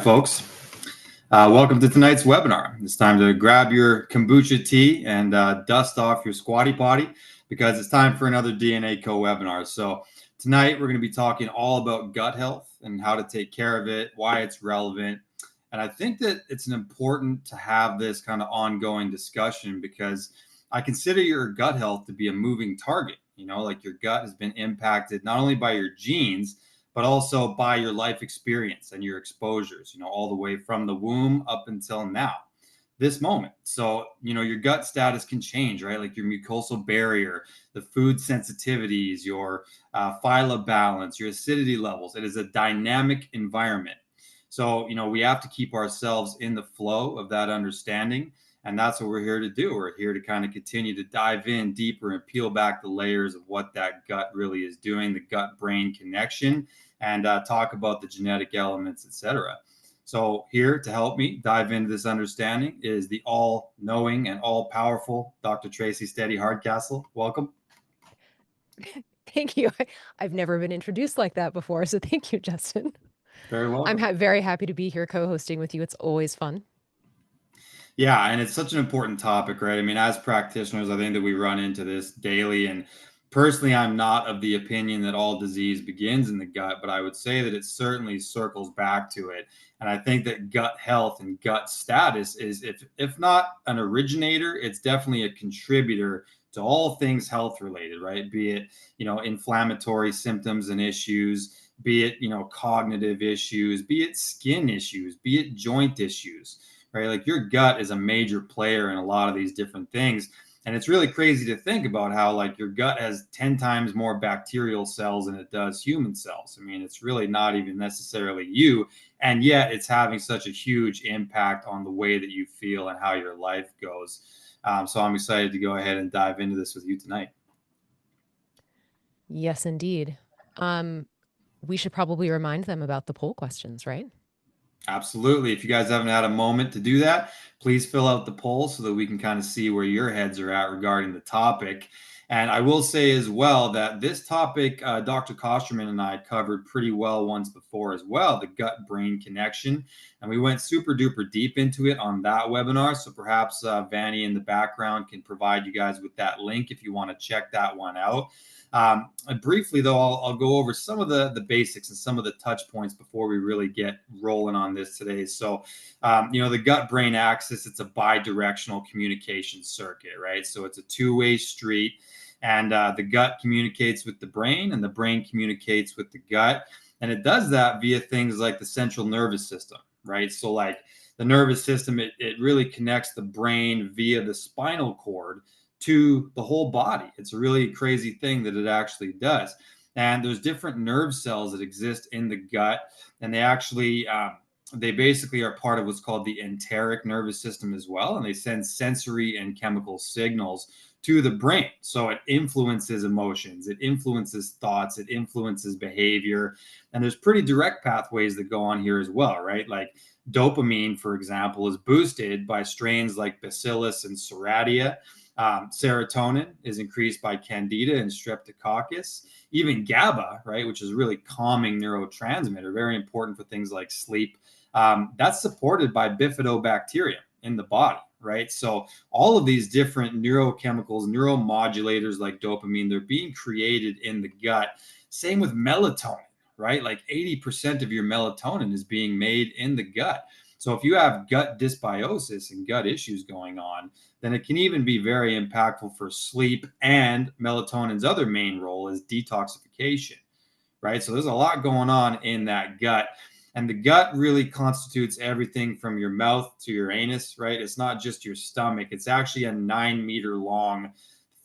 Folks. Welcome to tonight's webinar. It's time to grab your kombucha tea and dust off your squatty potty because it's time for another DNA Co webinar. So tonight we're going to be talking all about gut health and how to take care of it, why it's relevant. And I think that it's important to have this kind of ongoing discussion because I consider your gut health to be a moving target. You know, like your gut has been impacted not only by your genes, but also by your life experience and your exposures, you know, all the way from the womb up until now, this moment. So, you know, your gut status can change, right? Like your mucosal barrier, the food sensitivities, your phyla balance, your acidity levels. It is a dynamic environment. So, you know, we have to keep ourselves in the flow of that understanding. And that's what we're here to do. We're here to kind of continue to dive in deeper and peel back the layers of what that gut really is doing, the gut-brain connection, and talk about the genetic elements, etc. So here to help me dive into this understanding is the all-knowing and all-powerful Dr. Tracy Steady Hardcastle. Welcome. Thank you. I've never been introduced like that before, so thank you, Justin. Very welcome. I'm very happy to be here co-hosting with you. It's always fun. Yeah, and it's such an important topic, right? I mean, as practitioners, I think that we run into this daily. And personally, I'm not of the opinion that all disease begins in the gut, but I would say that it certainly circles back to it. And I think that gut health and gut status is, if not an originator, it's definitely a contributor to all things health related, right? Be it, you know, inflammatory symptoms and issues, be it, you know, cognitive issues, be it skin issues, be it joint issues, right? Like your gut is a major player in a lot of these different things. And it's really crazy to think about how like your gut has 10 times more bacterial cells than it does human cells. I mean, it's really not even necessarily you. And yet it's having such a huge impact on the way that you feel and how your life goes. So I'm excited to go ahead and dive into this with you tonight. Yes, indeed. We should probably remind them about the poll questions, right? Absolutely. If you guys haven't had a moment to do that, please fill out the poll so that we can kind of see where your heads are at regarding the topic. And I will say as well that this topic, Dr. Kosterman and I covered pretty well once before as well, the gut-brain connection. And we went super duper deep into it on that webinar. So perhaps Vanny in the background can provide you guys with that link if you want to check that one out. Briefly, though, I'll go over some of the basics and some of the touch points before we really get rolling on this today. So, you know, the gut-brain axis, it's a bidirectional communication circuit, right? So it's a two-way street, and the gut communicates with the brain, and the brain communicates with the gut. And it does that via things like the central nervous system, right? So like the nervous system, it really connects the brain via the spinal cord to the whole body. It's a really crazy thing that it actually does. And there's different nerve cells that exist in the gut, and they basically are part of what's called the enteric nervous system as well, and they send sensory and chemical signals to the brain. So it influences emotions, it influences thoughts, it influences behavior, and there's pretty direct pathways that go on here as well, right? Like dopamine, for example, is boosted by strains like Bacillus and Serratia. Serotonin is increased by Candida and Streptococcus. Even GABA, right, which is a really calming neurotransmitter, very important for things like sleep. That's supported by bifidobacteria in the body, right? So all of these different neurochemicals, neuromodulators like dopamine, they're being created in the gut. Same with melatonin, right? Like 80% of your melatonin is being made in the gut. So if you have gut dysbiosis and gut issues going on, then it can even be very impactful for sleep, and melatonin's other main role is detoxification, right? So there's a lot going on in that gut. And the gut really constitutes everything from your mouth to your anus, right? It's not just your stomach. It's actually a 9-meter long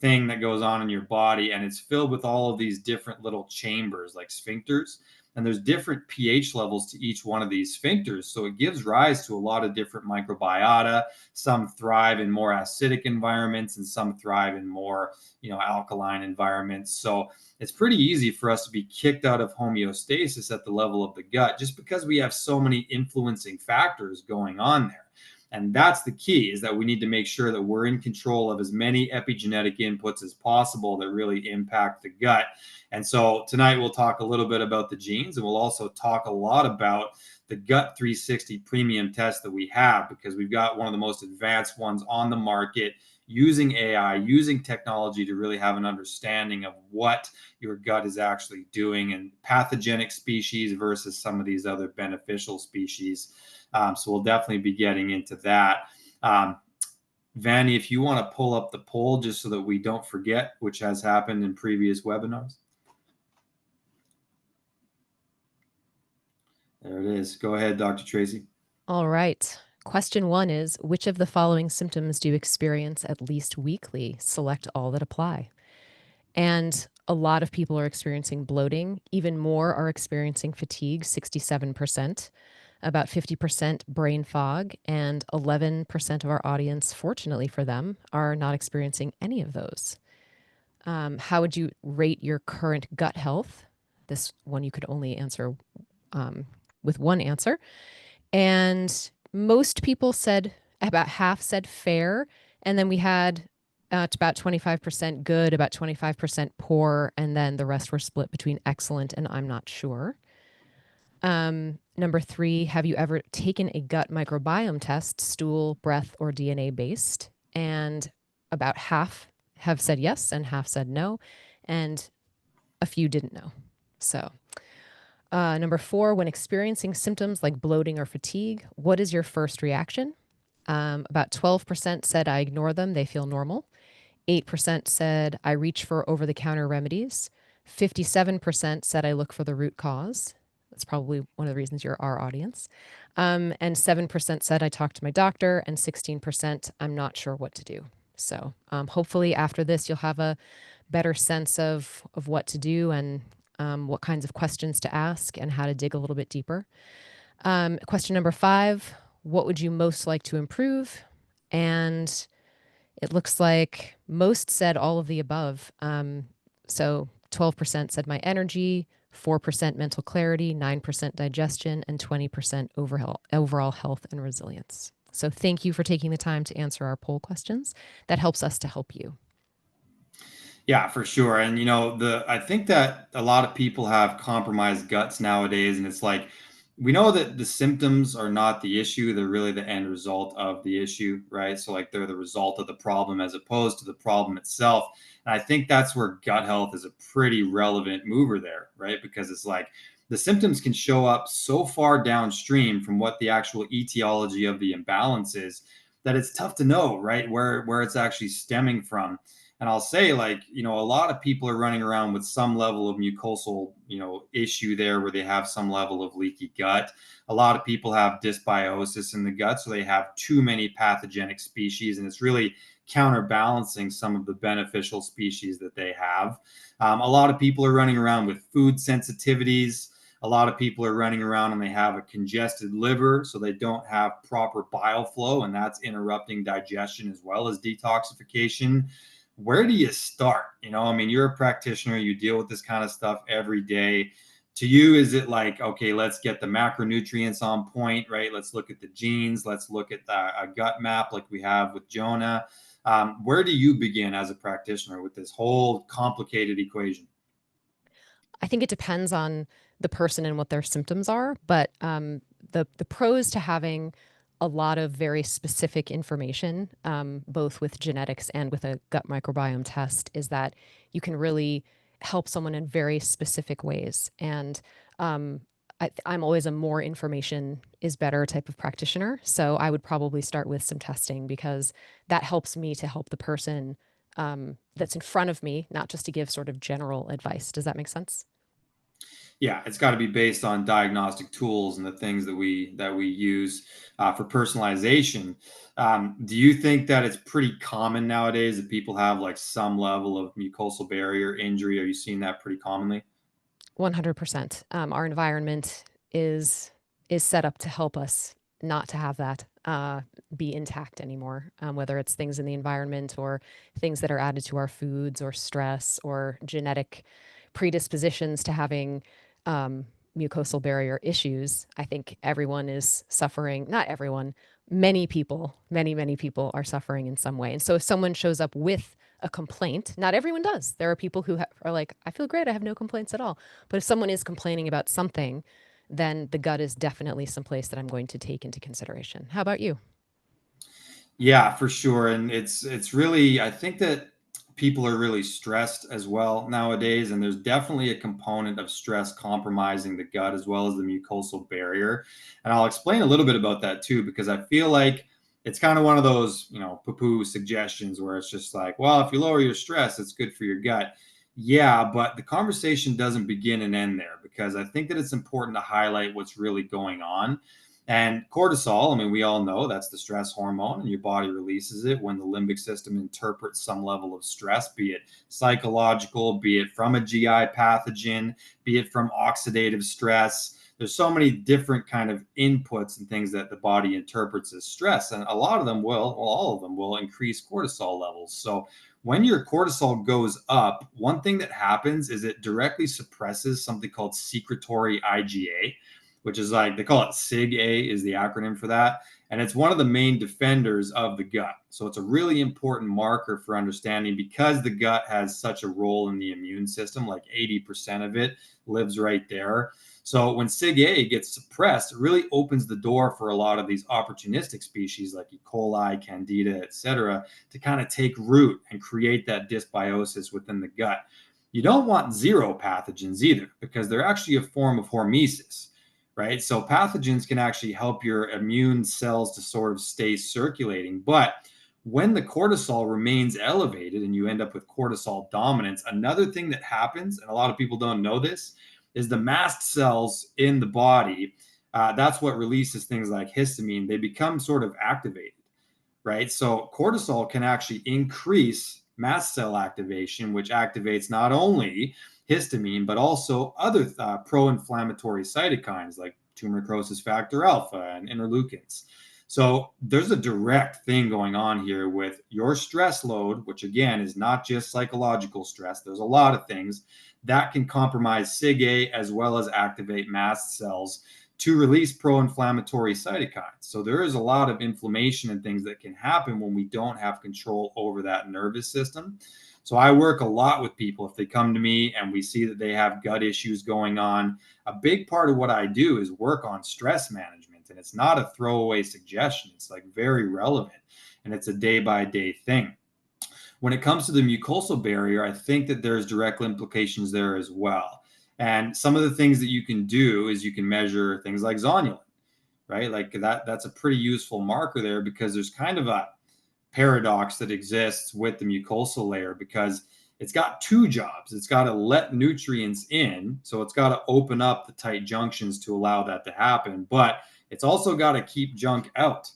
thing that goes on in your body. And it's filled with all of these different little chambers like sphincters. And there's different pH levels to each one of these sphincters. So it gives rise to a lot of different microbiota. Some thrive in more acidic environments and some thrive in more, you know, alkaline environments. So it's pretty easy for us to be kicked out of homeostasis at the level of the gut just because we have so many influencing factors going on there. And that's the key, is that we need to make sure that we're in control of as many epigenetic inputs as possible that really impact the gut. And so tonight we'll talk a little bit about the genes, and we'll also talk a lot about the Gut 360 premium test that we have, because we've got one of the most advanced ones on the market, using AI, using technology to really have an understanding of what your gut is actually doing, and pathogenic species versus some of these other beneficial species. So we'll definitely be getting into that. Vanny, if you want to pull up the poll just so that we don't forget, which has happened in previous webinars. There it is. Go ahead, Dr. Tracy. All right. Question 1 is, which of the following symptoms do you experience at least weekly? Select all that apply. And a lot of people are experiencing bloating. Even more are experiencing fatigue, 67%, about 50% brain fog, and 11% of our audience, fortunately for them, are not experiencing any of those. How would you rate your current gut health? This one you could only answer with one answer. And most people said, about half said fair. And then we had about 25% good, about 25% poor. And then the rest were split between excellent and I'm not sure. Number 3, have you ever taken a gut microbiome test, stool, breath, or DNA based? And about half have said yes and half said no. And a few didn't know. So number 4, when experiencing symptoms like bloating or fatigue, what is your first reaction? About 12% said I ignore them, they feel normal. 8% said I reach for over-the-counter remedies. 57% said I look for the root cause. That's probably one of the reasons you're our audience. And 7% said I talk to my doctor, and 16% I'm not sure what to do. So hopefully after this, you'll have a better sense of what to do and what kinds of questions to ask and how to dig a little bit deeper. Question number 5, what would you most like to improve? And it looks like most said all of the above. So 12% said my energy, 4% mental clarity, 9% digestion, and 20% overall health and resilience. So thank you for taking the time to answer our poll questions. That helps us to help you. Yeah, for sure. And I think that a lot of people have compromised guts nowadays, and it's like, we know that the symptoms are not the issue, they're really the end result of the issue, right? So like they're the result of the problem as opposed to the problem itself. And I think that's where gut health is a pretty relevant mover there, right? Because it's like the symptoms can show up so far downstream from what the actual etiology of the imbalance is, that it's tough to know, right, where it's actually stemming from. And I'll say, like, a lot of people are running around with some level of mucosal, issue there, where they have some level of leaky gut. A lot of people have dysbiosis in the gut, so they have too many pathogenic species, and it's really counterbalancing some of the beneficial species that they have. A lot of people are running around with food sensitivities. A lot of people are running around and they have a congested liver, so they don't have proper bile flow, and that's interrupting digestion as well as detoxification. Where do you start? I mean, you're a practitioner, you deal with this kind of stuff every day. To you, is it like, okay, let's get the macronutrients on point, right? Let's look at the genes. Let's look at a gut map like we have with Jonah. Where do you begin as a practitioner with this whole complicated equation? I think it depends on the person and what their symptoms are, but the pros to having a lot of very specific information, both with genetics and with a gut microbiome test, is that you can really help someone in very specific ways. And I'm always a more information is better type of practitioner. So I would probably start with some testing, because that helps me to help the person that's in front of me, not just to give sort of general advice. Does that make sense? Yeah, it's got to be based on diagnostic tools and the things that we use for personalization. Do you think that it's pretty common nowadays that people have like some level of mucosal barrier injury? Are you seeing that pretty commonly? 100%. Our environment is set up to help us not to have that be intact anymore, whether it's things in the environment or things that are added to our foods or stress or genetic predispositions to having mucosal barrier issues. I think everyone is suffering, not everyone, many people, many people are suffering in some way. And so if someone shows up with a complaint, not everyone does. There are people who are like, I feel great, I have no complaints at all. But if someone is complaining about something, then the gut is definitely someplace that I'm going to take into consideration. How about you? Yeah, for sure. And it's really, I think that people are really stressed as well nowadays, and there's definitely a component of stress compromising the gut as well as the mucosal barrier. And I'll explain a little bit about that too, because I feel like it's kind of one of those, poo-poo suggestions where it's just like, well, if you lower your stress, it's good for your gut. Yeah, but the conversation doesn't begin and end there, because I think that it's important to highlight what's really going on. And cortisol, I mean, we all know that's the stress hormone, and your body releases it when the limbic system interprets some level of stress, be it psychological, be it from a GI pathogen, be it from oxidative stress. There's so many different kind of inputs and things that the body interprets as stress, and a lot of them will, well, all of them will increase cortisol levels. So when your cortisol goes up, one thing that happens is it directly suppresses something called secretory IgA, which is like they call it SIG-A is the acronym for that. And it's one of the main defenders of the gut. So it's a really important marker for understanding, because the gut has such a role in the immune system, like 80% of it lives right there. So when SIG-A gets suppressed, it really opens the door for a lot of these opportunistic species like E. coli, Candida, et cetera, to kind of take root and create that dysbiosis within the gut. You don't want zero pathogens either, because they're actually a form of hormesis, right? So pathogens can actually help your immune cells to sort of stay circulating. But when the cortisol remains elevated and you end up with cortisol dominance, another thing that happens, and a lot of people don't know this, is the mast cells in the body. That's what releases things like histamine. They become sort of activated, right? So cortisol can actually increase mast cell activation, which activates not only histamine, but also other pro-inflammatory cytokines like tumor necrosis factor alpha and interleukins. So there's a direct thing going on here with your stress load, which again is not just psychological stress. There's a lot of things that can compromise SIG-A as well as activate mast cells to release pro-inflammatory cytokines. So there is a lot of inflammation and things that can happen when we don't have control over that nervous system. So I work a lot with people if they come to me and we see that they have gut issues going on. A big part of what I do is work on stress management, and it's not a throwaway suggestion. It's like very relevant, and it's a day by day thing. When it comes to the mucosal barrier, I think that there's direct implications there as well. And some of the things that you can do is you can measure things like zonulin, right? Like that's a pretty useful marker there, because there's kind of a paradox that exists with the mucosal layer, because it's got two jobs. It's got to let nutrients in, so it's got to open up the tight junctions to allow that to happen, but it's also got to keep junk out,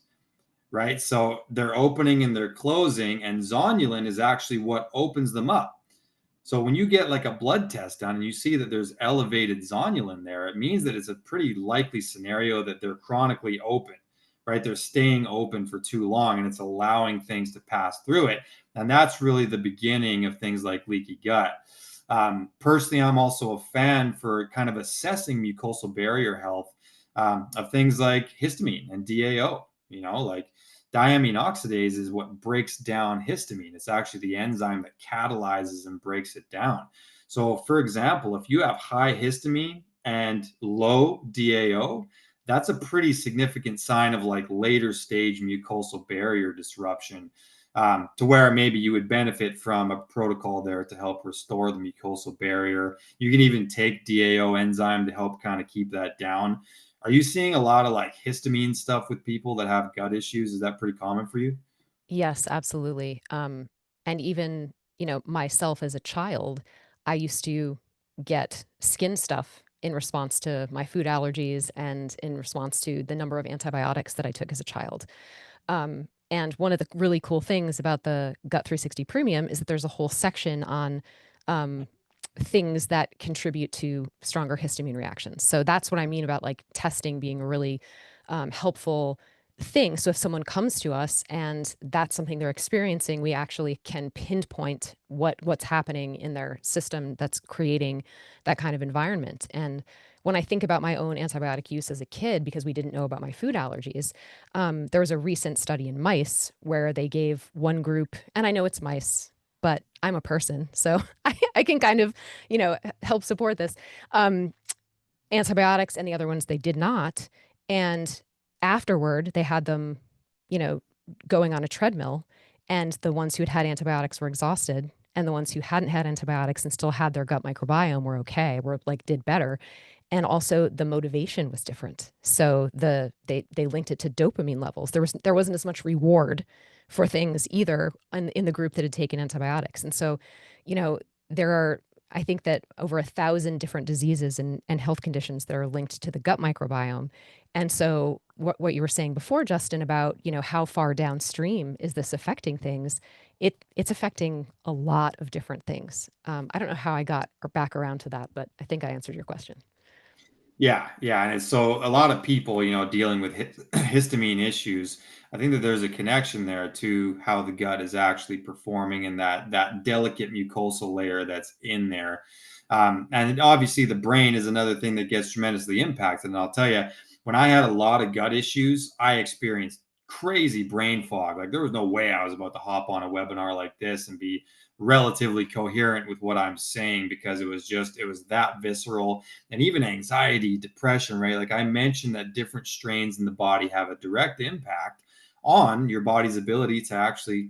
right? So they're opening and they're closing, and zonulin is actually what opens them up. So when you get like a blood test done and you see that there's elevated zonulin there, it means that it's a pretty likely scenario that they're chronically open, right? They're staying open for too long and it's allowing things to pass through it. And that's really the beginning of things like leaky gut. Personally, I'm also a fan for kind of assessing mucosal barrier health, of things like histamine and DAO. Like diamine oxidase is what breaks down histamine. It's actually the enzyme that catalyzes and breaks it down. So, for example, if you have high histamine and low DAO, that's a pretty significant sign of like later stage mucosal barrier disruption, to where maybe you would benefit from a protocol there to help restore the mucosal barrier. You can even take DAO enzyme to help kind of keep that down. Are you seeing a lot of like histamine stuff with people that have gut issues? Is that pretty common for you? Yes, absolutely. And even, myself as a child, I used to get skin stuff in response to my food allergies and in response to the number of antibiotics that I took as a child. And one of the really cool things about the Gut 360 Premium is that there's a whole section on um, things that contribute to stronger histamine reactions. So that's what I mean about like testing being a really helpful thing. So if someone comes to us and that's something they're experiencing, we actually can pinpoint what's happening in their system that's creating that kind of environment. And when I think about my own antibiotic use as a kid, because we didn't know about my food allergies, there was a recent study in mice where they gave one group, and I know it's mice, but I'm a person, so I can kind of, help support this. Um, antibiotics, and the other ones they did not. And afterward, they had them, you know, going on a treadmill. And the ones who had had antibiotics were exhausted. And the ones who hadn't had antibiotics and still had their gut microbiome were okay, were like did better. And also the motivation was different. So they linked it to dopamine levels. There wasn't as much reward for things either in the group that had taken antibiotics. And so, you know, there are, I think that over 1,000 different diseases and health conditions that are linked to the gut microbiome. And so what you were saying before, Justin, about, you know, how far downstream is this affecting things? It's affecting a lot of different things. I don't know how I got back around to that, but I think I answered your question. Yeah, yeah, and so a lot of people, dealing with histamine issues, I think that there's a connection there to how the gut is actually performing and that delicate mucosal layer that's in there. And obviously, the brain is another thing that gets tremendously impacted. And I'll tell you, when I had a lot of gut issues, I experienced crazy brain fog. Like there was no way I was about to hop on a webinar like this and be relatively coherent with what I'm saying because it was that visceral, and even anxiety, depression, right? Like I mentioned that different strains in the body have a direct impact on your body's ability to actually,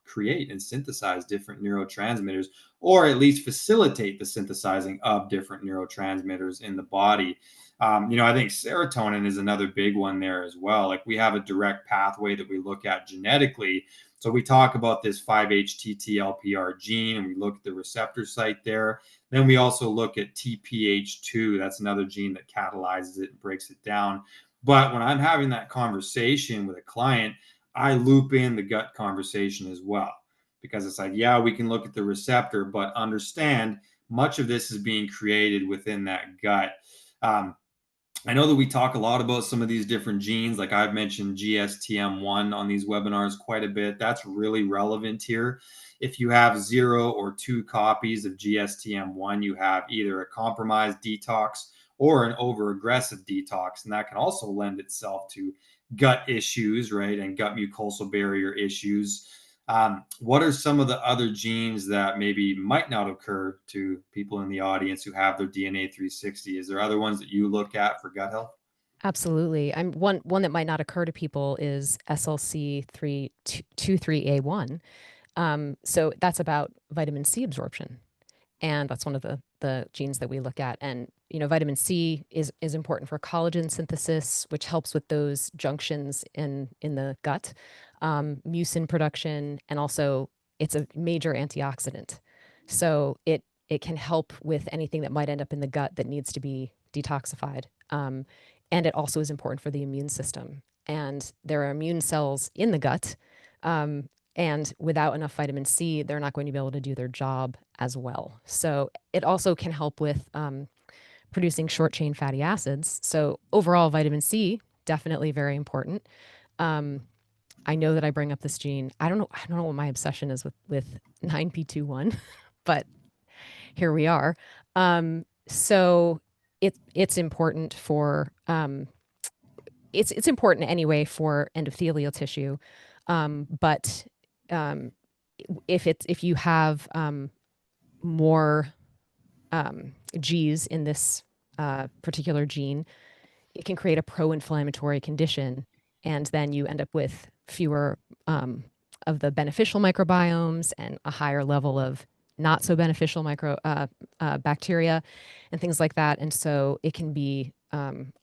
create and synthesize different neurotransmitters, or at least facilitate the synthesizing of different neurotransmitters in the body. I think serotonin is another big one there as well. Like we have a direct pathway that we look at genetically. So we talk about this 5-HTT-LPR gene and we look at the receptor site there. Then we also look at TPH2. That's another gene that catalyzes it and breaks it down. But when I'm having that conversation with a client, I loop in the gut conversation as well because it's like, yeah, we can look at the receptor, but understand much of this is being created within that gut. Um, I know that we talk a lot about some of these different genes. Like I've mentioned GSTM1 on these webinars quite a bit. That's really relevant here. If you have 0 or 2 copies of GSTM1, you have either a compromised detox or an over aggressive detox. And that can also lend itself to gut issues, right? And gut mucosal barrier issues. What are some of the other genes that maybe might not occur to people in the audience who have their DNA 360? Is there other ones that you look at for gut health? Absolutely. I'm one that might not occur to people is SLC23A1. So that's about vitamin C absorption. And that's one of the genes that we look at. And vitamin C is important for collagen synthesis, which helps with those junctions in the gut, mucin production, and also it's a major antioxidant. So it can help with anything that might end up in the gut that needs to be detoxified. And it also is important for the immune system. And there are immune cells in the gut. And without enough vitamin C, they're not going to be able to do their job as well. So it also can help with producing short chain fatty acids. So overall, vitamin C definitely very important. Um, I know that I bring up this gene. I don't know what my obsession is with 9p21, but here we are. So it's important for it's important anyway for endothelial tissue, but um, if you have more G's in this particular gene, it can create a pro-inflammatory condition, and then you end up with fewer of the beneficial microbiomes and a higher level of not so beneficial bacteria and things like that. And so it can be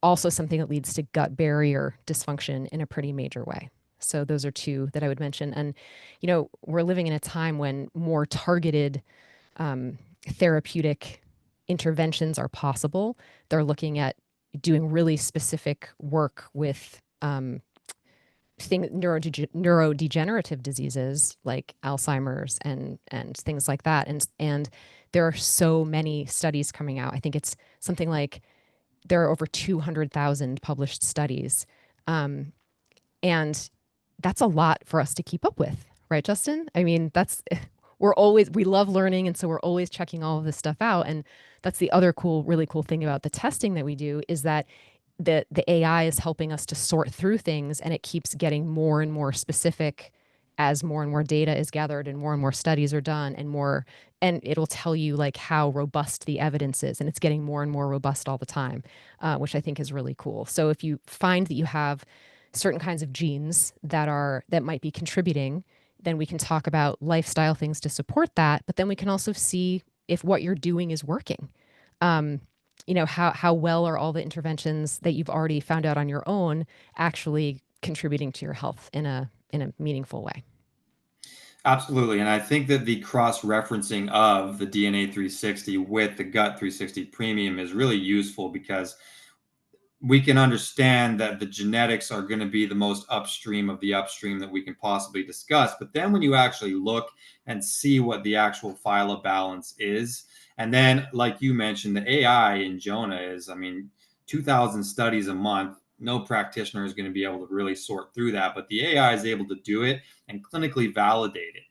also something that leads to gut barrier dysfunction in a pretty major way. So those are two that I would mention. And we're living in a time when more targeted therapeutic interventions are possible. They're looking at doing really specific work with neurodegenerative diseases like Alzheimer's and things like that. And there are so many studies coming out. I think it's something like there are over 200,000 published studies. And that's a lot for us to keep up with, right, Justin? I mean, we love learning. And so we're always checking all of this stuff out. And that's the other really cool thing about the testing that we do is that the AI is helping us to sort through things and it keeps getting more and more specific as more and more data is gathered and more studies are done and it'll tell you like how robust the evidence is, and it's getting more and more robust all the time, which I think is really cool. So if you find that you have certain kinds of genes that might be contributing, then we can talk about lifestyle things to support that, but then we can also see if what you're doing is working. um, how well are all the interventions that you've already found out on your own actually contributing to your health in a meaningful way. Absolutely. And I think that the cross referencing of the DNA 360 with the Gut 360 Premium is really useful because we can understand that the genetics are going to be the most upstream of the upstream that we can possibly discuss. But then when you actually look and see what the actual phyla balance is, and then like you mentioned, the AI in Jonah is, I mean, 2,000 studies a month. No practitioner is going to be able to really sort through that, but the AI is able to do it and clinically validate it.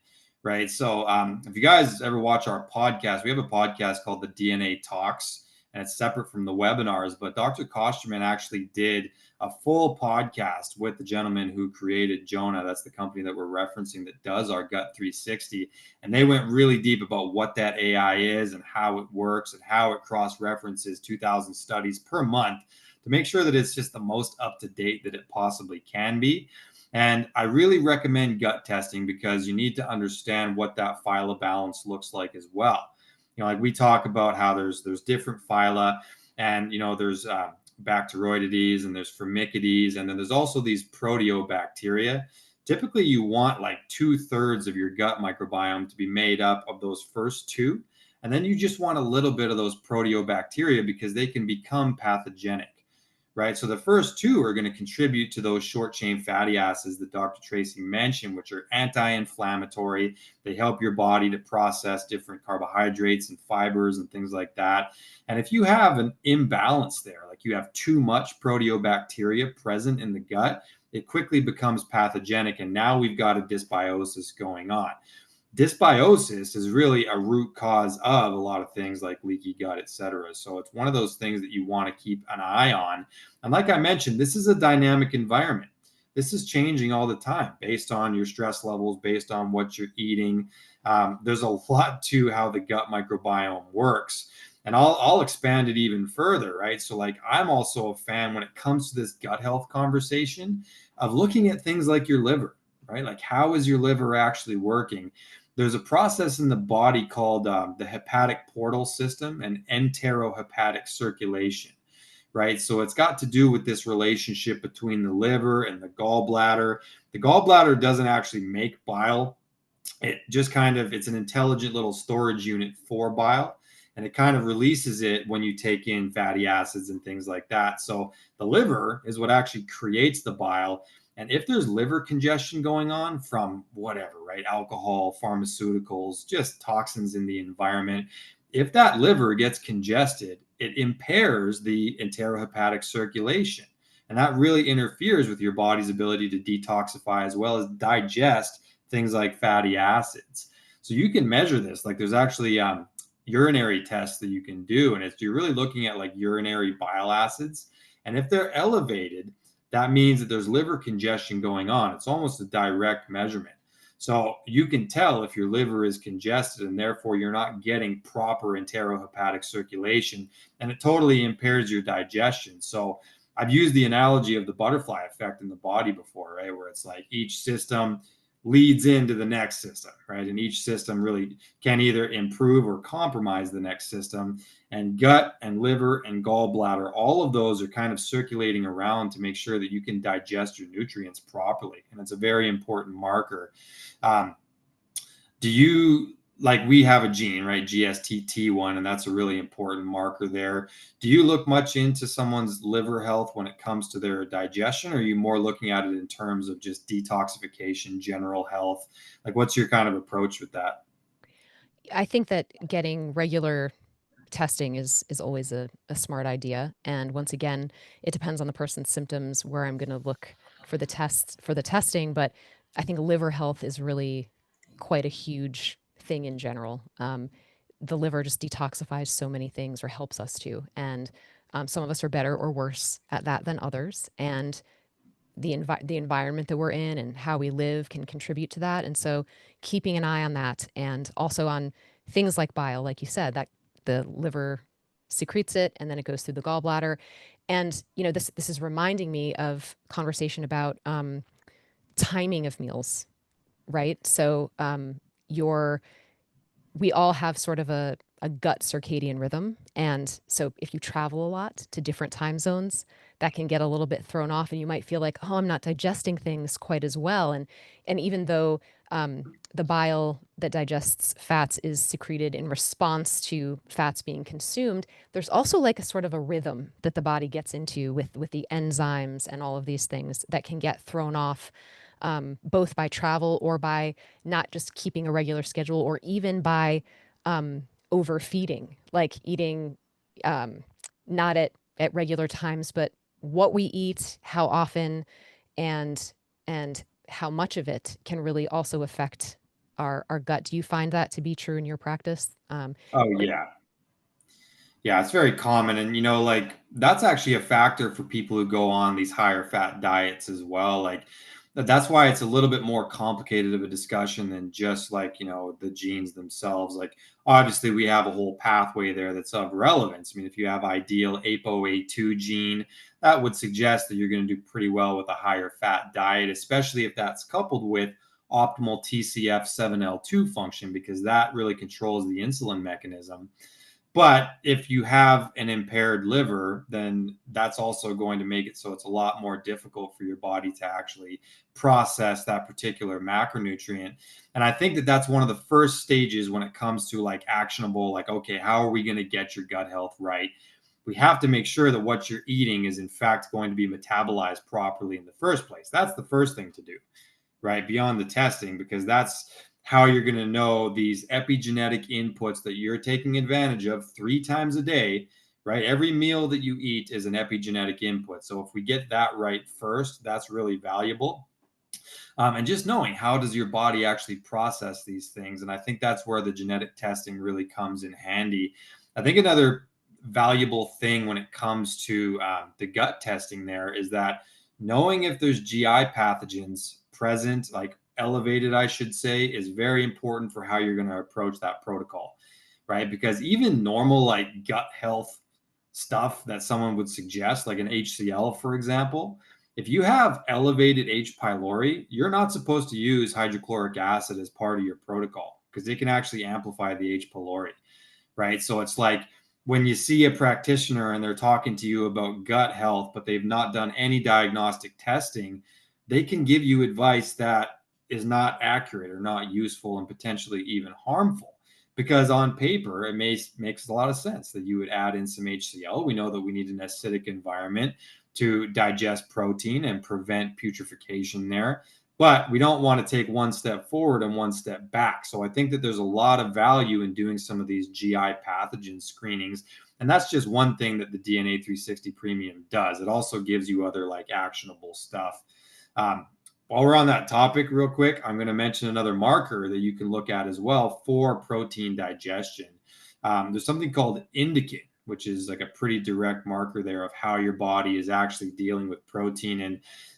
Right. So if you guys ever watch our podcast, we have a podcast called the DNA Talks, and it's separate from the webinars. But Dr. Kosterman actually did a full podcast with the gentleman who created Jonah. That's the company that we're referencing that does our Gut 360. And they went really deep about what that AI is and how it works and how it cross references 2,000 studies per month to make sure that it's just the most up to date that it possibly can be. And I really recommend gut testing because you need to understand what that phyla balance looks like as well. Like we talk about how there's different phyla, and there's Bacteroidetes and there's Firmicutes, and then there's also these proteobacteria. Typically, you want like 2/3 of your gut microbiome to be made up of those first two, and then you just want a little bit of those proteobacteria because they can become pathogenic. Right. So the first two are going to contribute to those short chain fatty acids that Dr. Tracy mentioned, which are anti-inflammatory. They help your body to process different carbohydrates and fibers and things like that. And if you have an imbalance there, like you have too much proteobacteria present in the gut, it quickly becomes pathogenic. And now we've got a dysbiosis going on. Dysbiosis is really a root cause of a lot of things like leaky gut, et cetera. So it's one of those things that you want to keep an eye on. And like I mentioned, this is a dynamic environment. This is changing all the time based on your stress levels, based on what you're eating. There's a lot to how the gut microbiome works. And I'll expand it even further, right? So, like, I'm also a fan when it comes to this gut health conversation of looking at things like your liver, right? Like, how is your liver actually working? There's a process in the body called the hepatic portal system and enterohepatic circulation, right? So it's got to do with this relationship between the liver and the gallbladder. The gallbladder doesn't actually make bile. It just kind of, it's an intelligent little storage unit for bile. And it kind of releases it when you take in fatty acids and things like that. So the liver is what actually creates the bile. And if there's liver congestion going on from whatever, right? Alcohol, pharmaceuticals, just toxins in the environment, if that liver gets congested, it impairs the enterohepatic circulation. And that really interferes with your body's ability to detoxify as well as digest things like fatty acids. So you can measure this. Like there's actually urinary tests that you can do, and it's you're really looking at like urinary bile acids. And if they're elevated, that means that there's liver congestion going on. It's almost a direct measurement. So you can tell if your liver is congested and therefore you're not getting proper enterohepatic circulation, and it totally impairs your digestion. So I've used the analogy of the butterfly effect in the body before, right? Where it's like each system leads into the next system, right? And each system really can either improve or compromise the next system. And gut and liver and gallbladder, all of those are kind of circulating around to make sure that you can digest your nutrients properly. And it's a very important marker. Um, do you like we have a gene, right? GSTT1, and that's a really important marker there. Do you look much into someone's liver health when it comes to their digestion, or are you more looking at it in terms of just detoxification, general health? Like, what's your kind of approach with that? I think that getting regular testing is always a smart idea. And once again, it depends on the person's symptoms where I'm going to look for the tests for the testing. But I think liver health is really quite a huge thing in general. The liver just detoxifies so many things or helps us to. And some of us are better or worse at that than others. And the environment that we're in and how we live can contribute to that. And so keeping an eye on that, and also on things like bile, like you said, that the liver secretes it and then it goes through the gallbladder. And this is reminding me of conversation about timing of meals, right? So your we all have sort of a gut circadian rhythm. And so if you travel a lot to different time zones, that can get a little bit thrown off, and you might feel like, oh, I'm not digesting things quite as well. And even though the bile that digests fats is secreted in response to fats being consumed, there's also like a sort of a rhythm that the body gets into with the enzymes and all of these things that can get thrown off, both by travel or by not just keeping a regular schedule, or even by overfeeding, like eating not at regular times, but what we eat, how often, and and how much of it can really also affect our gut. Do you find that to be true in your practice? Oh yeah. Yeah, it's very common. And, like that's actually a factor for people who go on these higher fat diets as well. Like, that's why it's a little bit more complicated of a discussion than just like, the genes themselves. Like, obviously, we have a whole pathway there that's of relevance. I mean, if you have ideal ApoA2 gene, that would suggest that you're going to do pretty well with a higher fat diet, especially if that's coupled with optimal TCF7L2 function, because that really controls the insulin mechanism. But if you have an impaired liver, then that's also going to make it so it's a lot more difficult for your body to actually process that particular macronutrient. And I think that that's one of the first stages when it comes to like actionable, like, okay, how are we going to get your gut health right? We have to make sure that what you're eating is in fact going to be metabolized properly in the first place. That's the first thing to do, right? Beyond the testing, because that's how you're going to know these epigenetic inputs that you're taking advantage of 3 times a day, right? Every meal that you eat is an epigenetic input. So if we get that right first, that's really valuable. And just knowing how does your body actually process these things. And I think that's where the genetic testing really comes in handy. I think another valuable thing when it comes to the gut testing there is that knowing if there's GI pathogens present, like elevated, I should say, is very important for how you're going to approach that protocol, right? Because even normal, like gut health stuff that someone would suggest, like an HCl, for example, if you have elevated H. pylori, you're not supposed to use hydrochloric acid as part of your protocol because it can actually amplify the H. pylori, right? So it's like when you see a practitioner and they're talking to you about gut health, but they've not done any diagnostic testing, they can give you advice that is not accurate or not useful and potentially even harmful. Because on paper, makes a lot of sense that you would add in some HCl. We know that we need an acidic environment to digest protein and prevent putrefaction there. But we don't want to take one step forward and one step back. So I think that there's a lot of value in doing some of these GI pathogen screenings. And that's just one thing that the DNA 360 Premium does. It also gives you other like actionable stuff. While we're on that topic, real quick, I'm going to mention another marker that you can look at as well for protein digestion. There's something called indican, which is like a pretty direct marker there of how your body is actually dealing with protein.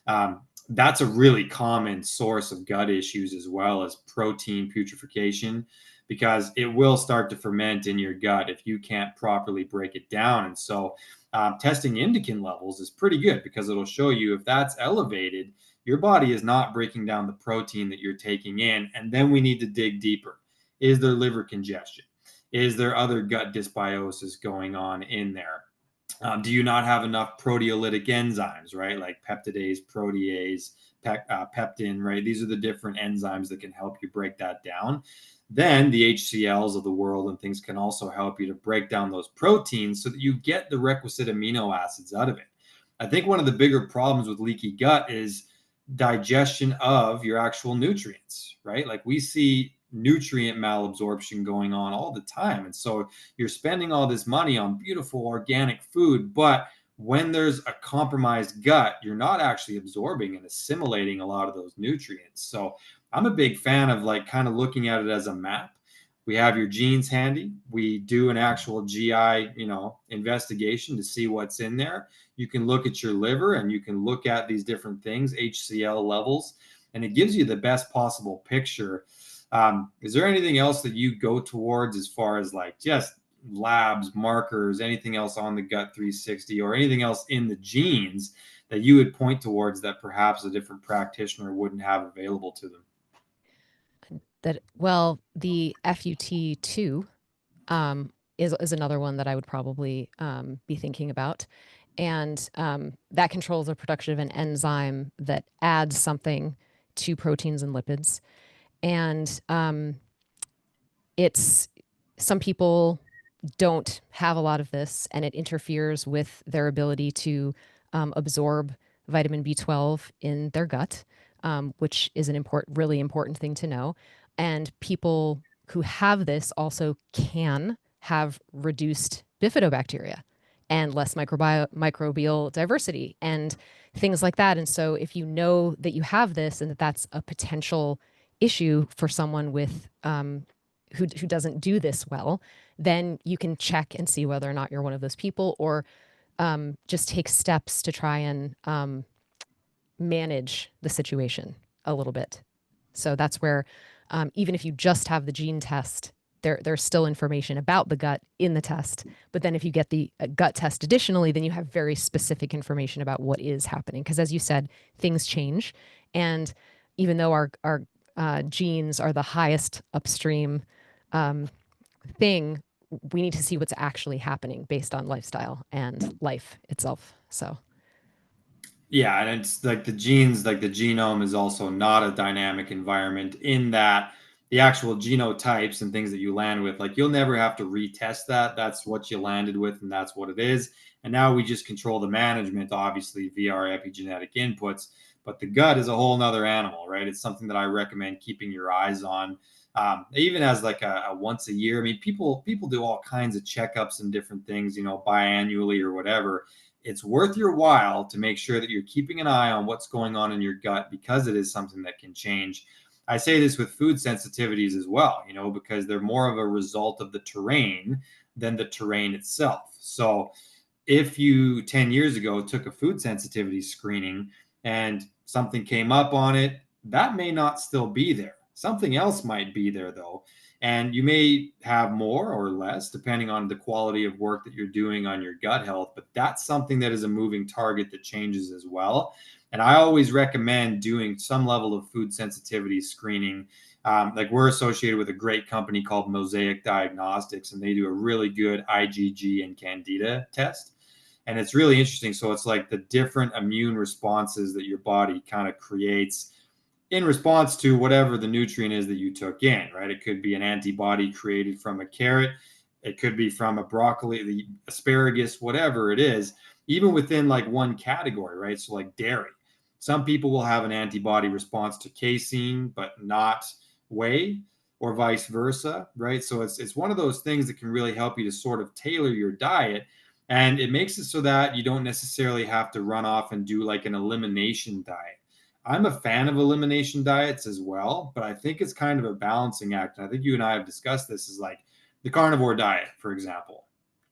And that's a really common source of gut issues as well as protein putrefaction, because it will start to ferment in your gut if you can't properly break it down. And so testing indican levels is pretty good because it'll show you if that's elevated, your body is not breaking down the protein that you're taking in. And then we need to dig deeper. Is there liver congestion? Is there other gut dysbiosis going on in there? Do you not have enough proteolytic enzymes, right? Like peptidase, protease, peptin, right? These are the different enzymes that can help you break that down. Then the HCLs of the world and things can also help you to break down those proteins so that you get the requisite amino acids out of it. I think one of the bigger problems with leaky gut is digestion of your actual nutrients, right? Like we see nutrient malabsorption going on all the time. And so you're spending all this money on beautiful organic food, but when there's a compromised gut, you're not actually absorbing and assimilating a lot of those nutrients. So I'm a big fan of like kind of looking at it as a map. We have your genes handy. We do an actual GI, investigation to see what's in there. You can look at your liver and you can look at these different things, HCl levels, and it gives you the best possible picture. Is there anything else that you go towards as far as like just labs, markers, anything else on the gut 360 or anything else in the genes that you would point towards that perhaps a different practitioner wouldn't have available to them? Well, the FUT2 is another one that I would probably be thinking about. And that controls the production of an enzyme that adds something to proteins and lipids. And it's some people don't have a lot of this, and it interferes with their ability to absorb vitamin B12 in their gut, which is an really important thing to know. And people who have this also can have reduced bifidobacteria and less microbial diversity and things like that. And so, if you know that you have this and that that's a potential issue for someone with who doesn't do this well, then you can check and see whether or not you're one of those people, or just take steps to try and manage the situation a little bit. So that's where, even if you just have the gene test, there's still information about the gut in the test. But then if you get the gut test additionally, then you have very specific information about what is happening. Because as you said, things change. And even though our genes are the highest upstream thing, we need to see what's actually happening based on lifestyle and life itself. So Yeah, and it's like the genes, like the genome is also not a dynamic environment in that the actual genotypes and things that you land with, like you'll never have to retest that. That's what you landed with, and that's what it is. And now we just control the management, obviously, via our epigenetic inputs. But the gut is a whole nother animal, right? It's something that I recommend keeping your eyes on. Even as like a once a year. I mean, people do all kinds of checkups and different things, biannually or whatever. It's worth your while to make sure that you're keeping an eye on what's going on in your gut because it is something that can change. I say this with food sensitivities as well, because they're more of a result of the terrain than the terrain itself. So if you 10 years ago took a food sensitivity screening and something came up on it, that may not still be there. Something else might be there though. And you may have more or less depending on the quality of work that you're doing on your gut health, but that's something that is a moving target that changes as well. And I always recommend doing some level of food sensitivity screening. Like we're associated with a great company called Mosaic Diagnostics, and they do a really good IgG and Candida test. And it's really interesting. So it's like the different immune responses that your body kind of creates in response to whatever the nutrient is that you took in, right? It could be an antibody created from a carrot. It could be from a broccoli, the asparagus, whatever it is, even within like one category, right? So like dairy. Some people will have an antibody response to casein, but not whey, or vice versa, right? So it's one of those things that can really help you to sort of tailor your diet. And it makes it so that you don't necessarily have to run off and do like an elimination diet. I'm a fan of elimination diets as well, but I think it's kind of a balancing act. And I think you and I have discussed this is like the carnivore diet, for example.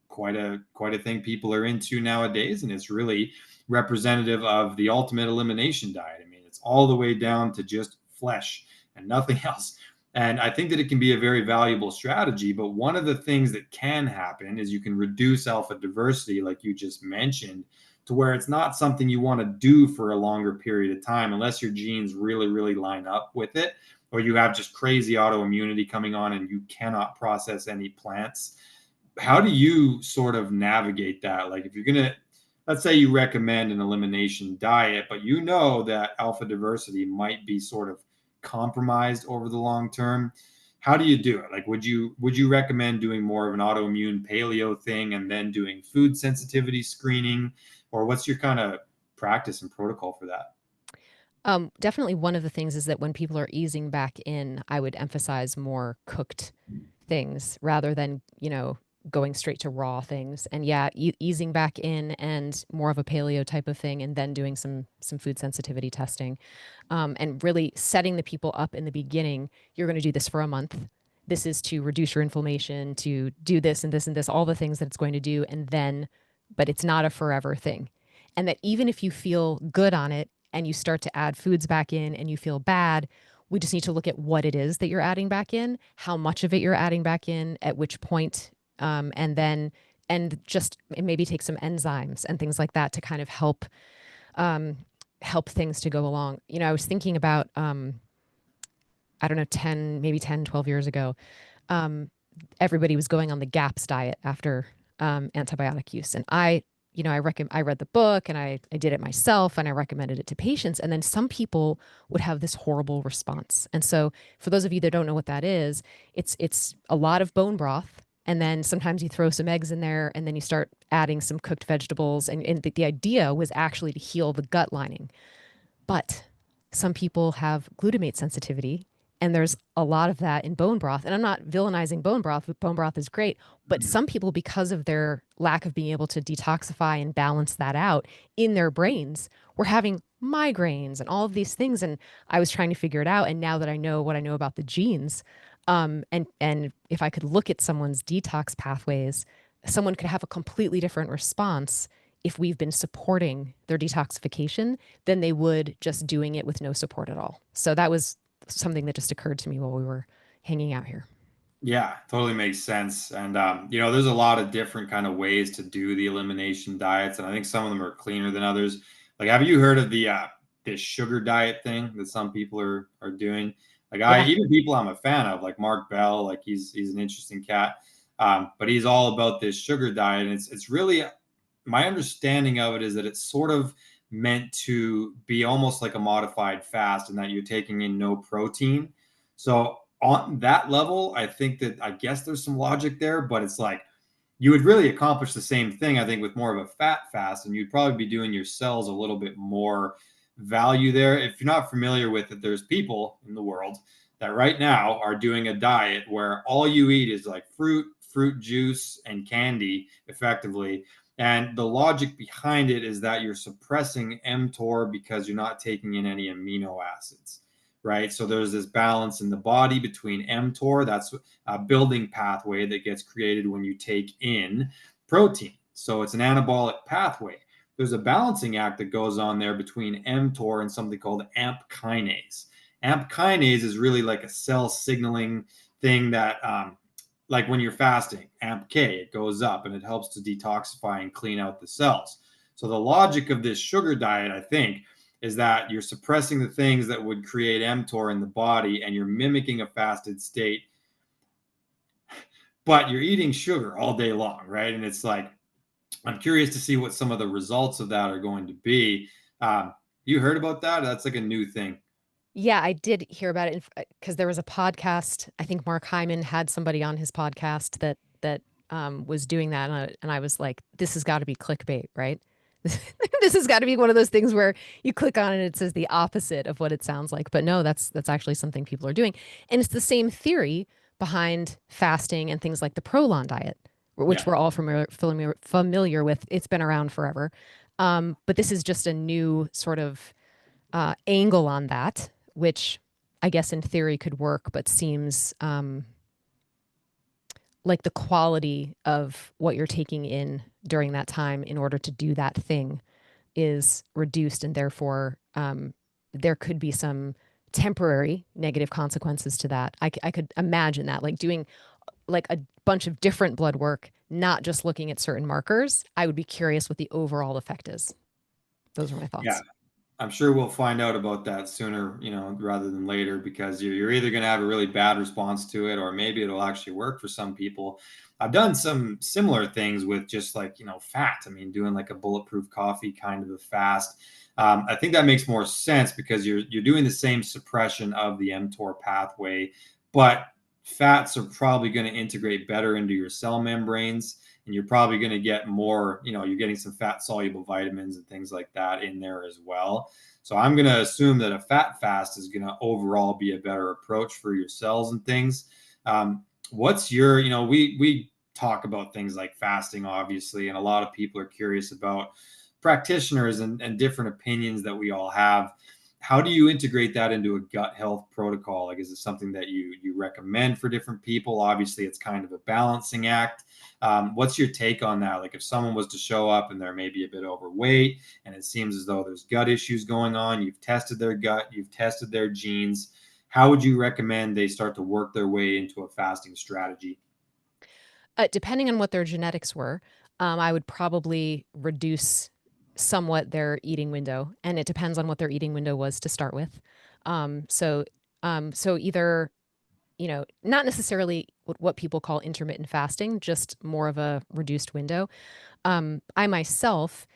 Quite a thing people are into nowadays, and it's really representative of the ultimate elimination diet. I mean, it's all the way down to just flesh and nothing else. And I think that it can be a very valuable strategy. But one of the things that can happen is you can reduce alpha diversity, like you just mentioned, to where it's not something you want to do for a longer period of time unless your genes really, really line up with it, or you have just crazy autoimmunity coming on and you cannot process any plants. How do you sort of navigate that? Like if you're going to, let's say you recommend an elimination diet, but you know that alpha diversity might be sort of compromised over the long term. How do you do it? Like, would you recommend doing more of an autoimmune paleo thing and then doing food sensitivity screening, or what's your kind of practice and protocol for that? definitely one of the things is that when people are easing back in, I would emphasize more cooked things rather than, going straight to raw things. And yeah, easing back in and more of a paleo type of thing, and then doing some food sensitivity testing, and really setting the people up in the beginning. You're going to do this for a month, this is to reduce your inflammation, to do this and this and this, all the things that it's going to do. And then, but it's not a forever thing. And that even if you feel good on it and you start to add foods back in and you feel bad, we just need to look at what it is that you're adding back in, how much of it you're adding back in, at which point, and then, and just maybe take some enzymes and things like that to kind of help things to go along. You know, I was thinking about, I don't know, 10, maybe 10, 12 years ago, um, everybody was going on the GAPS diet after antibiotic use. And I read the book and I did it myself and I recommended it to patients. And then some people would have this horrible response. And so for those of you that don't know what that is, it's a lot of bone broth. And then sometimes you throw some eggs in there and then you start adding some cooked vegetables. And the idea was actually to heal the gut lining. But some people have glutamate sensitivity, and there's a lot of that in bone broth. And I'm not villainizing bone broth, but bone broth is great. But Mhm. some people, because of their lack of being able to detoxify and balance that out in their brains, were having migraines and all of these things. And I was trying to figure it out. And now that I know what I know about the genes, and if I could look at someone's detox pathways, someone could have a completely different response if we've been supporting their detoxification than they would just doing it with no support at all. So that was something that just occurred to me while we were hanging out here. Yeah, totally makes sense. And there's a lot of different kind of ways to do the elimination diets, and I think some of them are cleaner than others. Like, have you heard of the this sugar diet thing that some people are doing? Like, I Yeah. even people I'm a fan of, like Mark Bell, like he's an interesting cat, but he's all about this sugar diet, and it's really my understanding of it is that it's sort of meant to be almost like a modified fast, in that you're taking in no protein. So on that level, I think that I guess there's some logic there, but it's like you would really accomplish the same thing, I think, with more of a fat fast, and you'd probably be doing your cells a little bit more value there. If you're not familiar with it, there's people in the world that right now are doing a diet where all you eat is like fruit juice, and candy effectively. And the logic behind it is that you're suppressing mTOR because you're not taking in any amino acids, right? So there's this balance in the body between mTOR, that's a building pathway that gets created when you take in protein. So it's an anabolic pathway. There's a balancing act that goes on there between mTOR and something called AMP kinase. AMP kinase is really like a cell signaling thing that like when you're fasting, AMPK, it goes up and it helps to detoxify and clean out the cells. So the logic of this sugar diet, I think, is that you're suppressing the things that would create mTOR in the body and you're mimicking a fasted state, but you're eating sugar all day long, right? And it's like, I'm curious to see what some of the results of that are going to be. You heard about that? That's like a new thing. Yeah, I did hear about it because there was a podcast. I think Mark Hyman had somebody on his podcast that was doing that, and I was like, "This has got to be clickbait, right? This has got to be one of those things where you click on it, and it says the opposite of what it sounds like." But no, that's actually something people are doing, and it's the same theory behind fasting and things like the Prolon diet, which Yeah. we're all familiar with. It's been around forever, but this is just a new sort of angle on that, which I guess in theory could work, but seems like the quality of what you're taking in during that time in order to do that thing is reduced, and therefore there could be some temporary negative consequences to that. I could imagine that, like doing like a bunch of different blood work, not just looking at certain markers. I would be curious what the overall effect is. Those are my Yeah. thoughts. I'm sure we'll find out about that sooner, rather than later, because you're either going to have a really bad response to it, or maybe it'll actually work for some people. I've done some similar things with just like, fat. I mean, doing like a bulletproof coffee kind of a fast. I think that makes more sense because you're doing the same suppression of the mTOR pathway, but fats are probably going to integrate better into your cell membranes, and you're probably going to get more, you're getting some fat soluble vitamins and things like that in there as well. So I'm going to assume that a fat fast is going to overall be a better approach for your cells and things. What's your, we talk about things like fasting, obviously, and a lot of people are curious about practitioners and different opinions that we all have. how do you integrate that into a gut health protocol? Like, is it something that you recommend for different people? Obviously, it's kind of a balancing act. What's your take on that? Like, if someone was to show up and they're maybe a bit overweight and it seems as though there's gut issues going on, you've tested their gut, you've tested their genes, how would you recommend they start to work their way into a fasting strategy? Depending on what their genetics were, I would probably reduce somewhat their eating window, and it depends on what their eating window was to start with. Um, so, so either, not necessarily what people call intermittent fasting, just more of a reduced window. I myself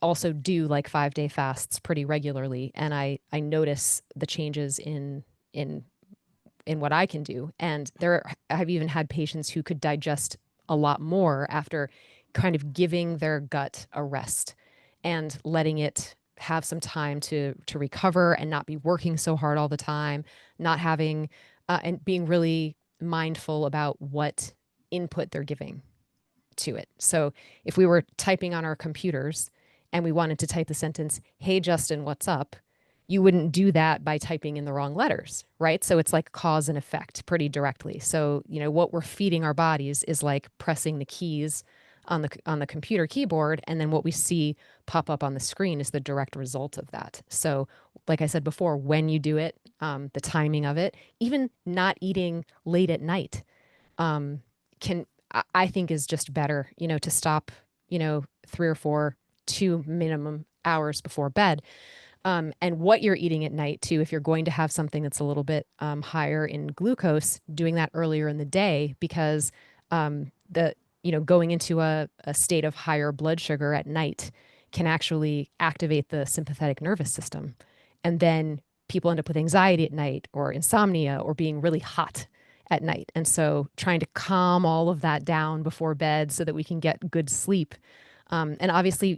also do like 5-day fasts pretty regularly, and I notice the changes in in what I can do. And I've even had patients who could digest a lot more after kind of giving their gut a rest and letting it have some time to recover and not be working so hard all the time, not having and being really mindful about what input they're giving to it. So if we were typing on our computers and we wanted to type the sentence, "Hey Justin, what's up?" You wouldn't do that by typing in the wrong letters, right? So it's like cause and effect pretty directly. So, what we're feeding our bodies is like pressing the keys on the computer keyboard, and then what we see pop up on the screen is the direct result of that. So, like I said before, when you do it, the timing of it, even not eating late at night, um, can I think is just better, to stop, 3 or 4, 2 minimum hours before bed. And what you're eating at night too, if you're going to have something that's a little bit higher in glucose, doing that earlier in the day because the going into a state of higher blood sugar at night can actually activate the sympathetic nervous system. And then people end up with anxiety at night or insomnia or being really hot at night. And so trying to calm all of that down before bed so that we can get good sleep. And obviously,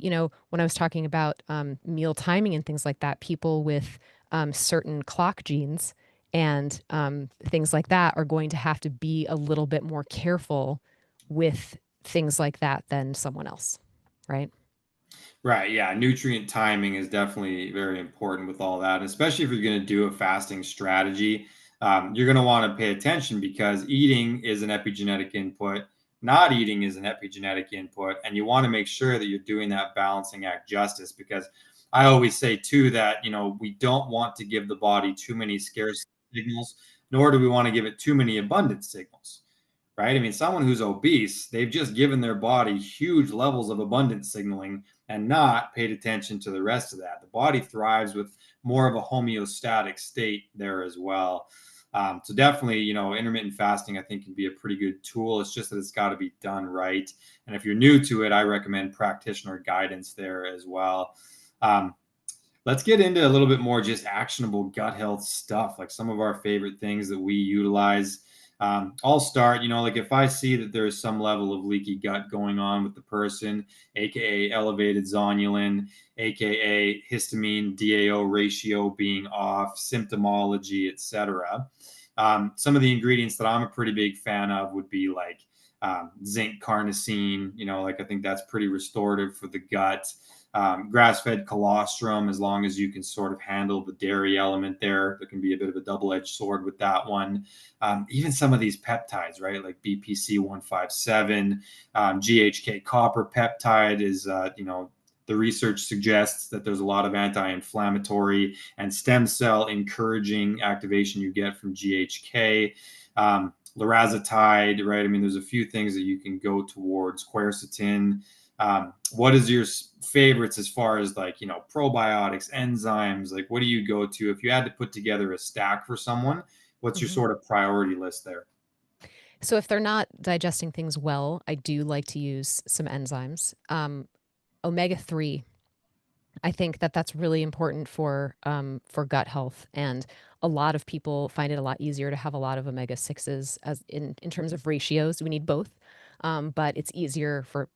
when I was talking about meal timing and things like that, people with certain clock genes and things like that are going to have to be a little bit more careful with things like that than someone else, right? Right. Yeah. Nutrient timing is definitely very important with all that, especially if you're going to do a fasting strategy. You're going to want to pay attention because eating is an epigenetic input, not eating is an epigenetic input. And you want to make sure that you're doing that balancing act justice because I always say, too, that, we don't want to give the body too many scarce signals, nor do we want to give it too many abundant signals, right? I mean, someone who's obese, they've just given their body huge levels of abundance signaling and not paid attention to the rest of that. The body thrives with more of a homeostatic state there as well. So definitely, intermittent fasting, I think, can be a pretty good tool. It's just that it's got to be done right. And if you're new to it, I recommend practitioner guidance there as well. Um, let's get into a little bit more just actionable gut health stuff, like some of our favorite things that we utilize. I'll start, like if I see that there's some level of leaky gut going on with the person, aka elevated zonulin, aka histamine DAO ratio being off, symptomology, etc. Some of the ingredients that I'm a pretty big fan of would be like zinc carnosine, like I think that's pretty restorative for the gut. Grass-fed colostrum, as long as you can sort of handle the dairy element there can be a bit of a double-edged sword with that one. Even some of these peptides, right, like BPC 157, GHK copper peptide is, the research suggests that there's a lot of anti-inflammatory and stem cell encouraging activation you get from GHK. Lorazepatide, right? I mean, there's a few things that you can go towards. Quercetin. What is your favorites as far as like, probiotics, enzymes? Like, what do you go to if you had to put together a stack for someone? What's your Mhm. sort of priority list there? So if they're not digesting things well, I do like to use some enzymes. Omega 3, I think that that's really important for gut health, and a lot of people find it a lot easier to have a lot of omega 6s as in terms of ratios. We need both, but it's easier for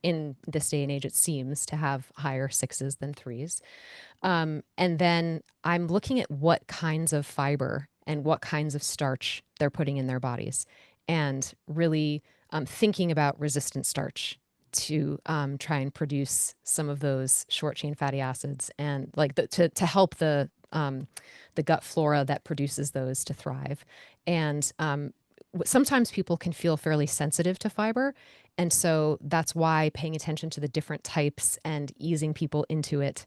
in this day and age, it seems, to have higher sixes than threes. And then I'm looking at what kinds of fiber and what kinds of starch they're putting in their bodies, and really thinking about resistant starch to try and produce some of those short chain fatty acids and like to help the gut flora that produces those to thrive. And sometimes people can feel fairly sensitive to fiber. And so that's why paying attention to the different types and easing people into it.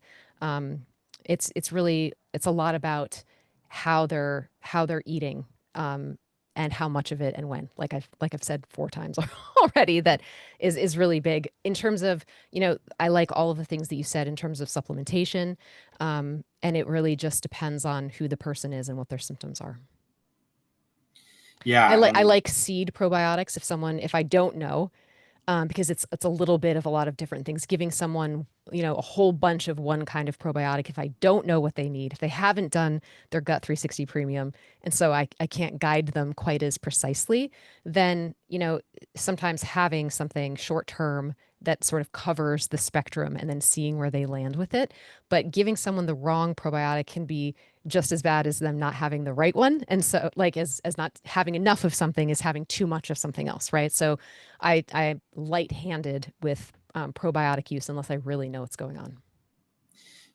It's really, it's a lot about how they're eating, and how much of it and when. Like I've said 4 times already, that is really big in terms of, I like all of the things that you said in terms of supplementation. And it really just depends on who the person is and what their symptoms are. I Yeah, like I and like seed probiotics if I don't know, because it's a little bit of a lot of different things. Giving someone, a whole bunch of one kind of probiotic if I don't know what they need, if they haven't done their Gut 360 Premium, and so I can't guide them quite as precisely, then, sometimes having something short term that sort of covers the spectrum and then seeing where they land with it. But giving someone the wrong probiotic can be just as bad as them not having the right one. And so, like, as not having enough of something is having too much of something else, right? So I'm light-handed with probiotic use unless I really know what's going on.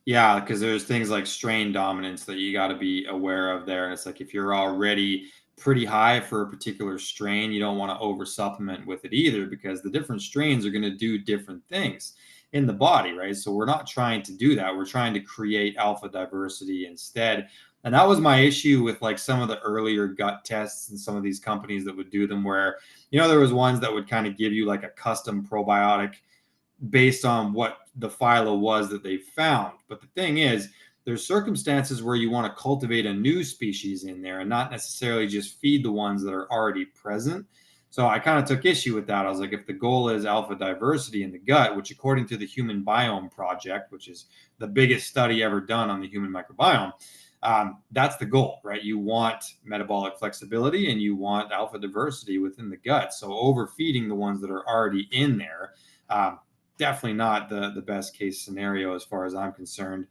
yeah, because there's things like strain dominance that you got to be aware of there. And it's like if you're already pretty high for a particular strain, you don't want to over supplement with it either, because the different strains are going to do different things in the body, right? So we're not trying to do that. We're trying to create alpha diversity instead. And that was my issue with like some of the earlier gut tests and some of these companies that would do them, where, there was ones that would kind of give you like a custom probiotic based on what the phyla was that they found. But the thing is, there's circumstances where you want to cultivate a new species in there and not necessarily just feed the ones that are already present. So I kind of took issue with that. I was like, if the goal is alpha diversity in the gut, which according to the Human Biome Project, which is the biggest study ever done on the human microbiome, that's the goal, right? You want metabolic flexibility and you want alpha diversity within the gut. So overfeeding the ones that are already in there, definitely not the best case scenario as far as I'm concerned.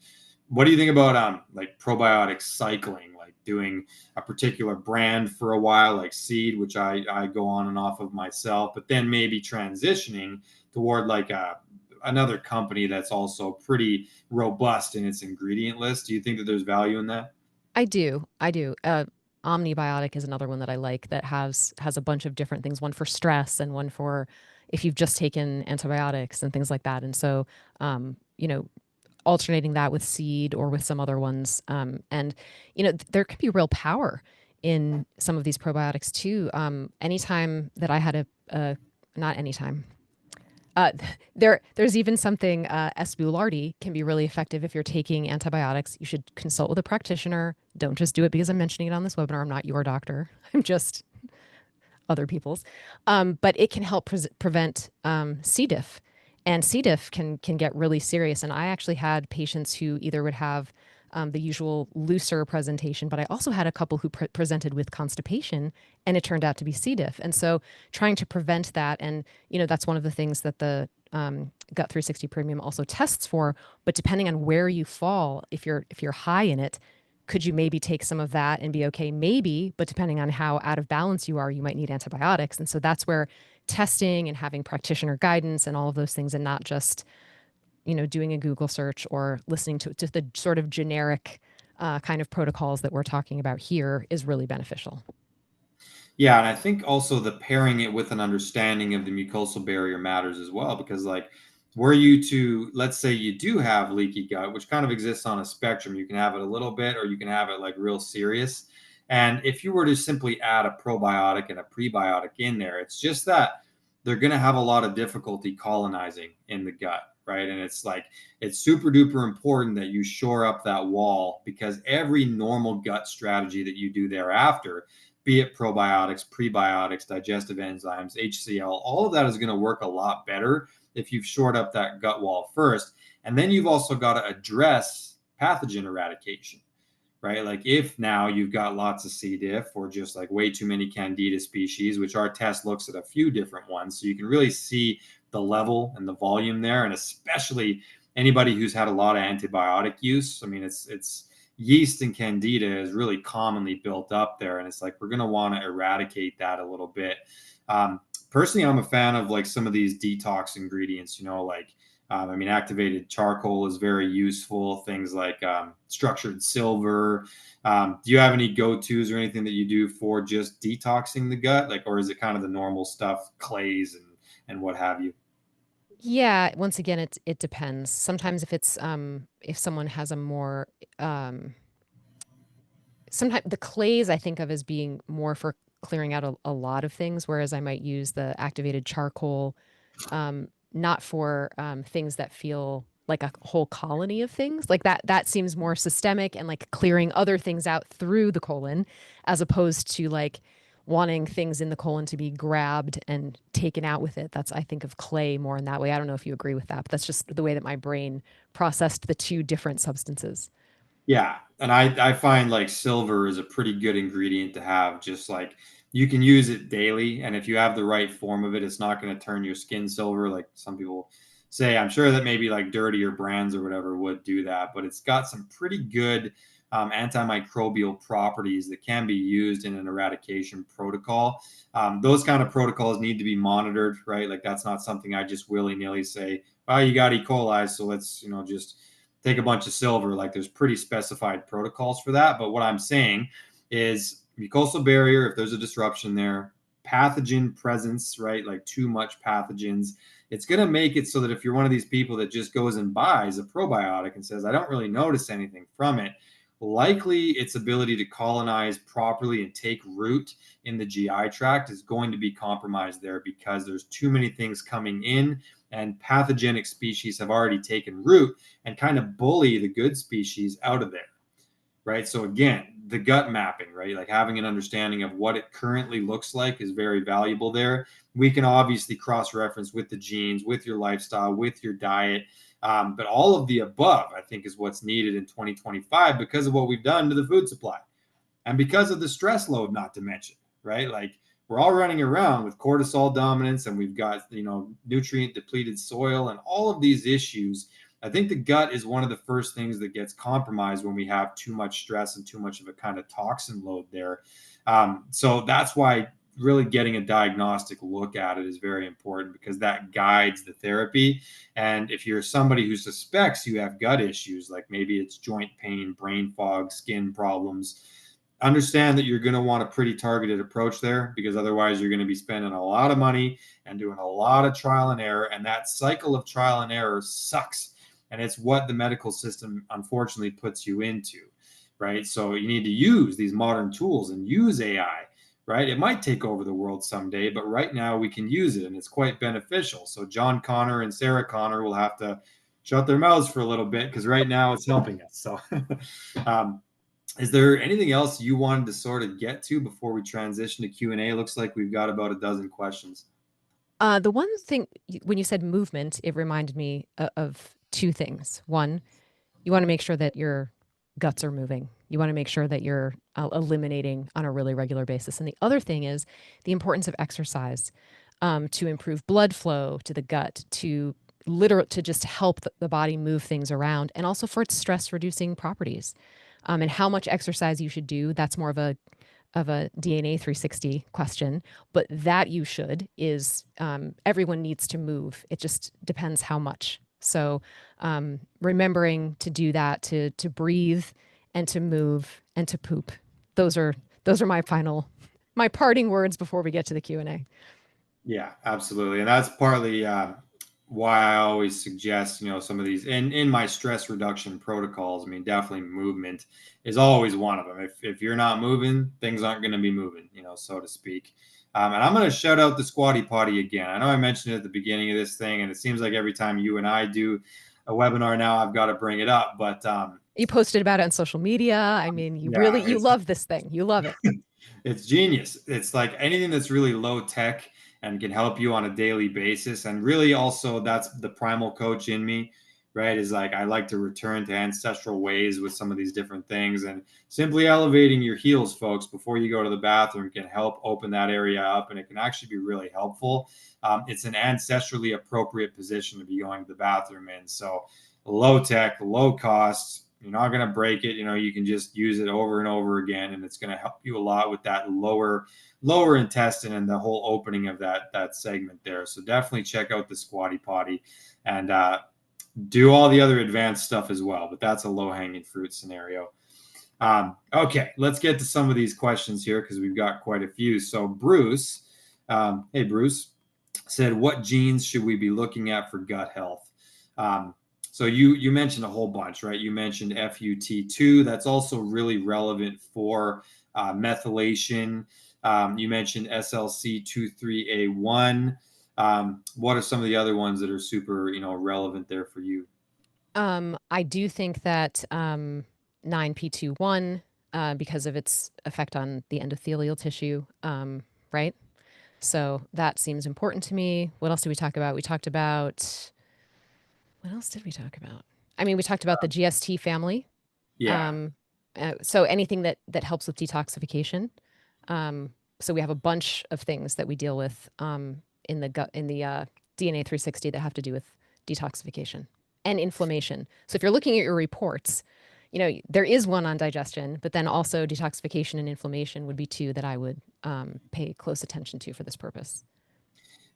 What do you think about like probiotic cycling, like doing a particular brand for a while, like Seed, which I go on and off of myself, but then maybe transitioning toward like another company that's also pretty robust in its ingredient list? Do you think that there's value in that? I do. I do. Omnibiotic is another one that I like that has a bunch of different things, one for stress and one for if you've just taken antibiotics and things like that. And so, um, you know, alternating that with seed or with some other ones. And, there can be real power in some of these probiotics too. Anytime that I had not anytime. Uh, there's even something, S. boulardii can be really effective if you're taking antibiotics. You should consult with a practitioner. Don't just do it because I'm mentioning it on this webinar. I'm not your doctor. I'm just other people's. But it can help prevent C. diff, and C. diff can get really serious. And I actually had patients who either would have the usual looser presentation, but I also had a couple who presented with constipation, and it turned out to be C. diff. And so, trying to prevent that, and that's one of the things that the Gut 360 Premium also tests for. But depending on where you fall, if you're high in it, could you maybe take some of that and be okay? Maybe, but depending on how out of balance you are, you might need antibiotics. And so that's where testing and having practitioner guidance and all of those things, and not just, doing a Google search or listening to the sort of generic kind of protocols that we're talking about here, is really beneficial. Yeah, and I think also the pairing it with an understanding of the mucosal barrier matters as well, because like were you to, let's say you do have leaky gut, which kind of exists on a spectrum, you can have it a little bit or you can have it like real serious. And if you were to simply add a probiotic and a prebiotic in there, it's just that they're going to have a lot of difficulty colonizing in the gut, right? And it's like it's super duper important that you shore up that wall, because every normal gut strategy that you do thereafter, be it probiotics, prebiotics, digestive enzymes, HCl, all of that is going to work a lot better if you've shored up that gut wall first. And then you've also got to address pathogen eradication, right? Like if now you've got lots of C. diff or just like way too many Candida species, which our test looks at a few different ones. So you can really see the level and the volume there. And especially anybody who's had a lot of antibiotic use. I mean, it's yeast and candida is really commonly built up there, and it's like we're going to want to eradicate that a little bit. Personally, I'm a fan of like some of these detox ingredients, like I mean, activated charcoal is very useful. Things like structured silver. Do you have any go-tos or anything that you do for just detoxing the gut, like, or is it kind of the normal stuff, clays and what have you? Yeah, once again, it depends. Sometimes if someone has a more sometimes the clays I think of as being more for clearing out a lot of things, whereas I might use the activated charcoal, not for things that feel like a whole colony of things. Like that seems more systemic and like clearing other things out through the colon, as opposed to like wanting things in the colon to be grabbed and taken out with it. That's I think of clay more in that way. I don't know if you agree with that, but that's just the way that my brain processed the two different substances. Yeah, and I find like silver is a pretty good ingredient to have. Just like you can use it daily, and if you have the right form of it, it's not going to turn your skin silver like some people say. I'm sure that maybe like dirtier brands or whatever would do that, but it's got some pretty good antimicrobial properties that can be used in an eradication protocol. Those kind of protocols need to be monitored, right? Like that's not something I just willy nilly say, "Oh, you got E. coli, so let's just." Take a bunch of silver. Like there's pretty specified protocols for that. But what I'm saying is mucosal barrier, if there's a disruption there, pathogen presence, right? Like too much pathogens, it's going to make it so that if you're one of these people that just goes and buys a probiotic and says, I don't really notice anything from it, likely its ability to colonize properly and take root in the GI tract is going to be compromised there because there's too many things coming in and pathogenic species have already taken root and kind of bully the good species out of there, right? So again, the gut mapping, right? Like having an understanding of what it currently looks like is very valuable there. We can obviously cross-reference with the genes, with your lifestyle, with your diet. But all of the above, I think, is what's needed in 2025 because of what we've done to the food supply and because of the stress load, not to mention, right? Like we're all running around with cortisol dominance and we've got, nutrient depleted soil and all of these issues. I think the gut is one of the first things that gets compromised when we have too much stress and too much of a kind of toxin load there. So that's why really getting a diagnostic look at it is very important because that guides the therapy. And if you're somebody who suspects you have gut issues, like maybe it's joint pain, brain fog, skin problems, understand that you're going to want a pretty targeted approach there because otherwise you're going to be spending a lot of money and doing a lot of trial and error. And that cycle of trial and error sucks. And it's what the medical system unfortunately puts you into, right? So you need to use these modern tools and use AI, right? It might take over the world someday, but right now we can use it and it's quite beneficial. So John Connor and Sarah Connor will have to shut their mouths for a little bit because right now it's helping us. So um, is there anything else you wanted to sort of get to before we transition to Q&A? It looks like we've got about a dozen questions. The one thing when you said movement, it reminded me of two things. One, you want to make sure that your guts are moving. You want to make sure that you're eliminating on a really regular basis. And the other thing is the importance of exercise to improve blood flow to the gut, to just help the body move things around, and also for its stress reducing properties. And how much exercise you should do, that's more of a DNA 360 question, but that you should is everyone needs to move. It just depends how much. So remembering to do that, to breathe and to move and to poop. Those are my parting words before we get to the Q&A. Yeah, absolutely. And that's partly why I always suggest, some of these in my stress reduction protocols. I mean, definitely movement is always one of them. If you're not moving, things aren't going to be moving, so to speak. And I'm going to shout out the Squatty Potty again. I know I mentioned it at the beginning of this thing, and it seems like every time you and I do a webinar now, I've got to bring it up. But You posted about it on social media. I mean, yeah, you love this thing. You love it. it's genius. It's like anything that's really low tech and can help you on a daily basis. And really, also, that's the primal coach in me, right? Is like I like to return to ancestral ways with some of these different things. And simply elevating your heels, folks, before you go to the bathroom can help open that area up. And it can actually be really helpful. It's an ancestrally appropriate position to be going to the bathroom in. So, low tech, low cost. You're not going to break it. You can just use it over and over again, and it's going to help you a lot with that lower intestine and the whole opening of that segment there. So definitely check out the Squatty Potty. And Do all the other advanced stuff as well, but that's a low-hanging fruit scenario. Okay, let's get to some of these questions here because we've got quite a few. So Bruce, hey Bruce, said, what genes should we be looking at for gut health? So you mentioned a whole bunch, right? You mentioned FUT2. That's also really relevant for methylation. You mentioned SLC23A1. What are some of the other ones that are super, relevant there for you? I do think that 9p21, because of its effect on the endothelial tissue, right? So that seems important to me. What else did we talk about? We talked about, what else did we talk about? I mean, we talked about the GST family. Yeah, Um, so anything that helps with detoxification. So we have a bunch of things that we deal with in the gut in the DNA 360 that have to do with detoxification and inflammation. So if you're looking at your reports, there is one on digestion, but then also detoxification and inflammation would be two that I would pay close attention to for this purpose.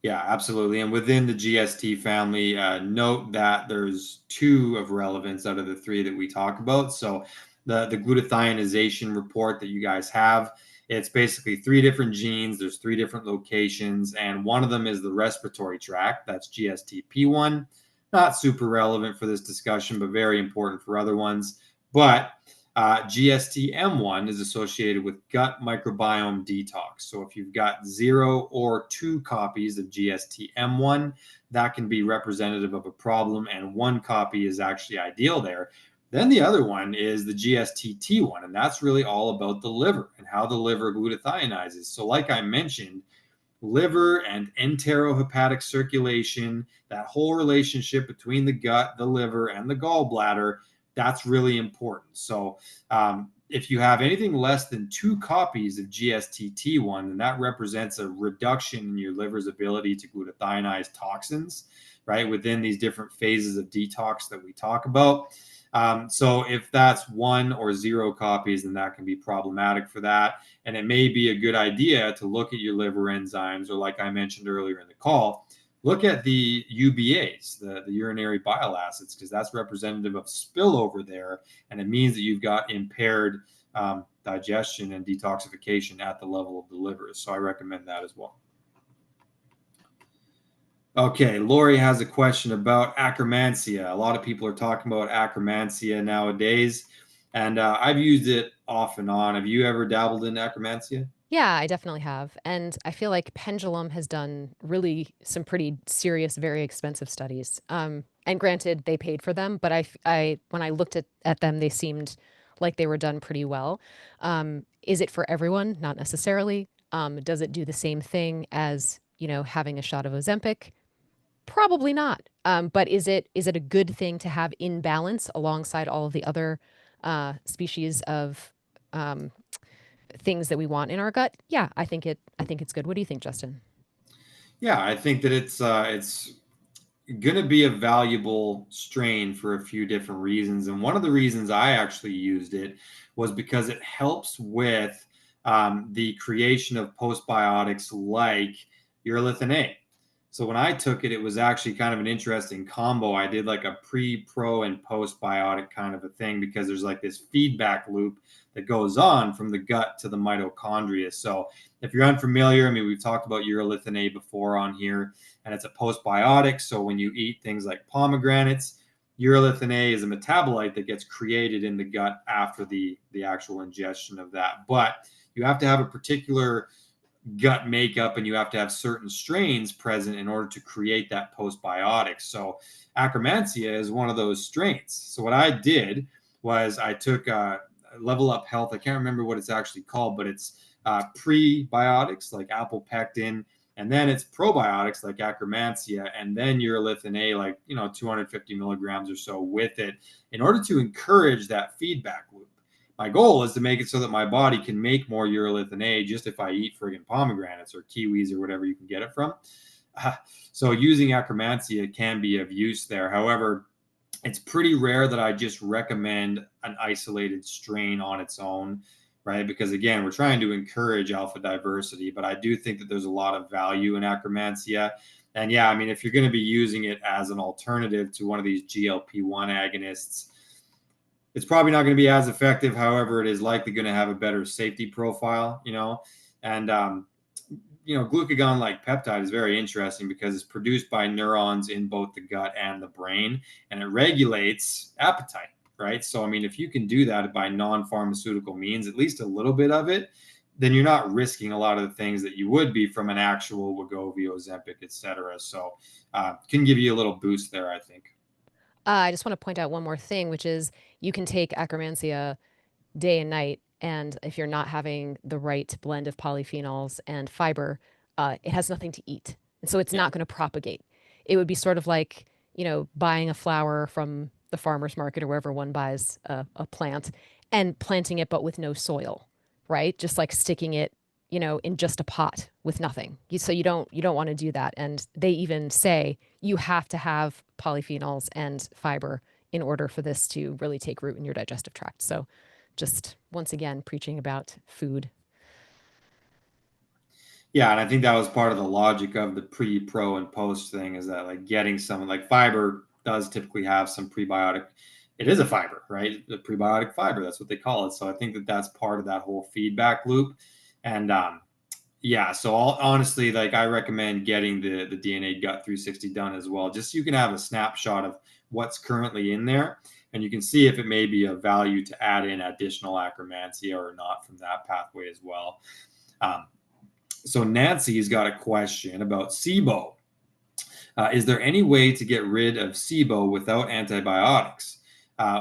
yeah, absolutely. And within the GST family, note that there's two of relevance out of the three that we talk about. So the glutathionization report that you guys have, it's basically three different genes. There's three different locations, and one of them is the respiratory tract. That's GSTP1. Not super relevant for this discussion, but very important for other ones. But GSTM1 is associated with gut microbiome detox. So if you've got 0 or 2 copies of GSTM1, that can be representative of a problem, and 1 copy is actually ideal there. Then the other one is the GSTT1, and that's really all about the liver and how the liver glutathionizes. So, like I mentioned, liver and enterohepatic circulation, that whole relationship between the gut, the liver, and the gallbladder, that's really important. So, if you have anything less than 2 copies of GSTT1, then that represents a reduction in your liver's ability to glutathionize toxins, right, within these different phases of detox that we talk about. So if that's 1 or 0 copies, then that can be problematic for that. And it may be a good idea to look at your liver enzymes, or like I mentioned earlier in the call, look at the UBAs, the urinary bile acids, because that's representative of spillover there. And it means that you've got impaired digestion and detoxification at the level of the liver. So I recommend that as well. Okay, Lori has a question about acromantia. A lot of people are talking about acromantia nowadays, and I've used it off and on. Have you ever dabbled in acromantia? Yeah, I definitely have. And I feel like Pendulum has done really some pretty serious, very expensive studies. And granted, they paid for them, but when I looked at them, they seemed like they were done pretty well. Is it for everyone? Not necessarily. Does it do the same thing as, having a shot of Ozempic? Probably not. But is it a good thing to have in balance alongside all of the other species of things that we want in our gut? Yeah, I think it's good. What do you think, Justin? Yeah, I think that it's going to be a valuable strain for a few different reasons. And one of the reasons I actually used it was because it helps with the creation of postbiotics like urolithin A. So when I took it, it was actually kind of an interesting combo. I did like a pre, pro, and postbiotic kind of a thing because there's like this feedback loop that goes on from the gut to the mitochondria. So if you're unfamiliar, I mean, we've talked about urolithin A before on here, and it's a postbiotic. So when you eat things like pomegranates, urolithin A is a metabolite that gets created in the gut after the actual ingestion of that. But you have to have a particular gut makeup, and you have to have certain strains present in order to create that postbiotic. So Akkermansia is one of those strains. So what I did was I took Level Up Health. I can't remember what it's actually called, but it's prebiotics like apple pectin, and then it's probiotics like Akkermansia, and then urolithin A, like 250 milligrams or so with it, in order to encourage that feedback loop. My goal is to make it so that my body can make more urolithin A just if I eat friggin' pomegranates or kiwis or whatever you can get it from. So using Akkermansia can be of use there. However, it's pretty rare that I just recommend an isolated strain on its own, right? Because again, we're trying to encourage alpha diversity, but I do think that there's a lot of value in Akkermansia. And yeah, I mean, if you're going to be using it as an alternative to one of these GLP-1 agonists, it's probably not going to be as effective. However, it is likely going to have a better safety profile, and glucagon like peptide is very interesting because it's produced by neurons in both the gut and the brain, and it regulates appetite, right? So, I mean, if you can do that by non-pharmaceutical means, at least a little bit of it, then you're not risking a lot of the things that you would be from an actual Wegovy, Ozempic, etc. So, can give you a little boost there, I think. I just want to point out one more thing, which is you can take Akkermansia day and night, and if you're not having the right blend of polyphenols and fiber, it has nothing to eat, and so it's Yeah. not going to propagate. It would be sort of like, buying a flower from the farmer's market or wherever one buys a plant and planting it, but with no soil, right? Just like sticking it, in just a pot with nothing. So you don't want to do that. And they even say you have to have polyphenols and fiber in order for this to really take root in your digestive tract. So just once again preaching about food. Yeah, and I think that was part of the logic of the pre, pro, and post thing is that like getting some like fiber does typically have some prebiotic. It is a fiber, right? The prebiotic fiber, that's what they call it. So I think that that's part of that whole feedback loop. And yeah, so honestly, like I recommend getting the DNA Gut 360 done as well, just so you can have a snapshot of what's currently in there, and you can see if it may be of value to add in additional Akkermansia or not from that pathway as well. Um, so Nancy's got a question about SIBO. Is there any way to get rid of SIBO without antibiotics?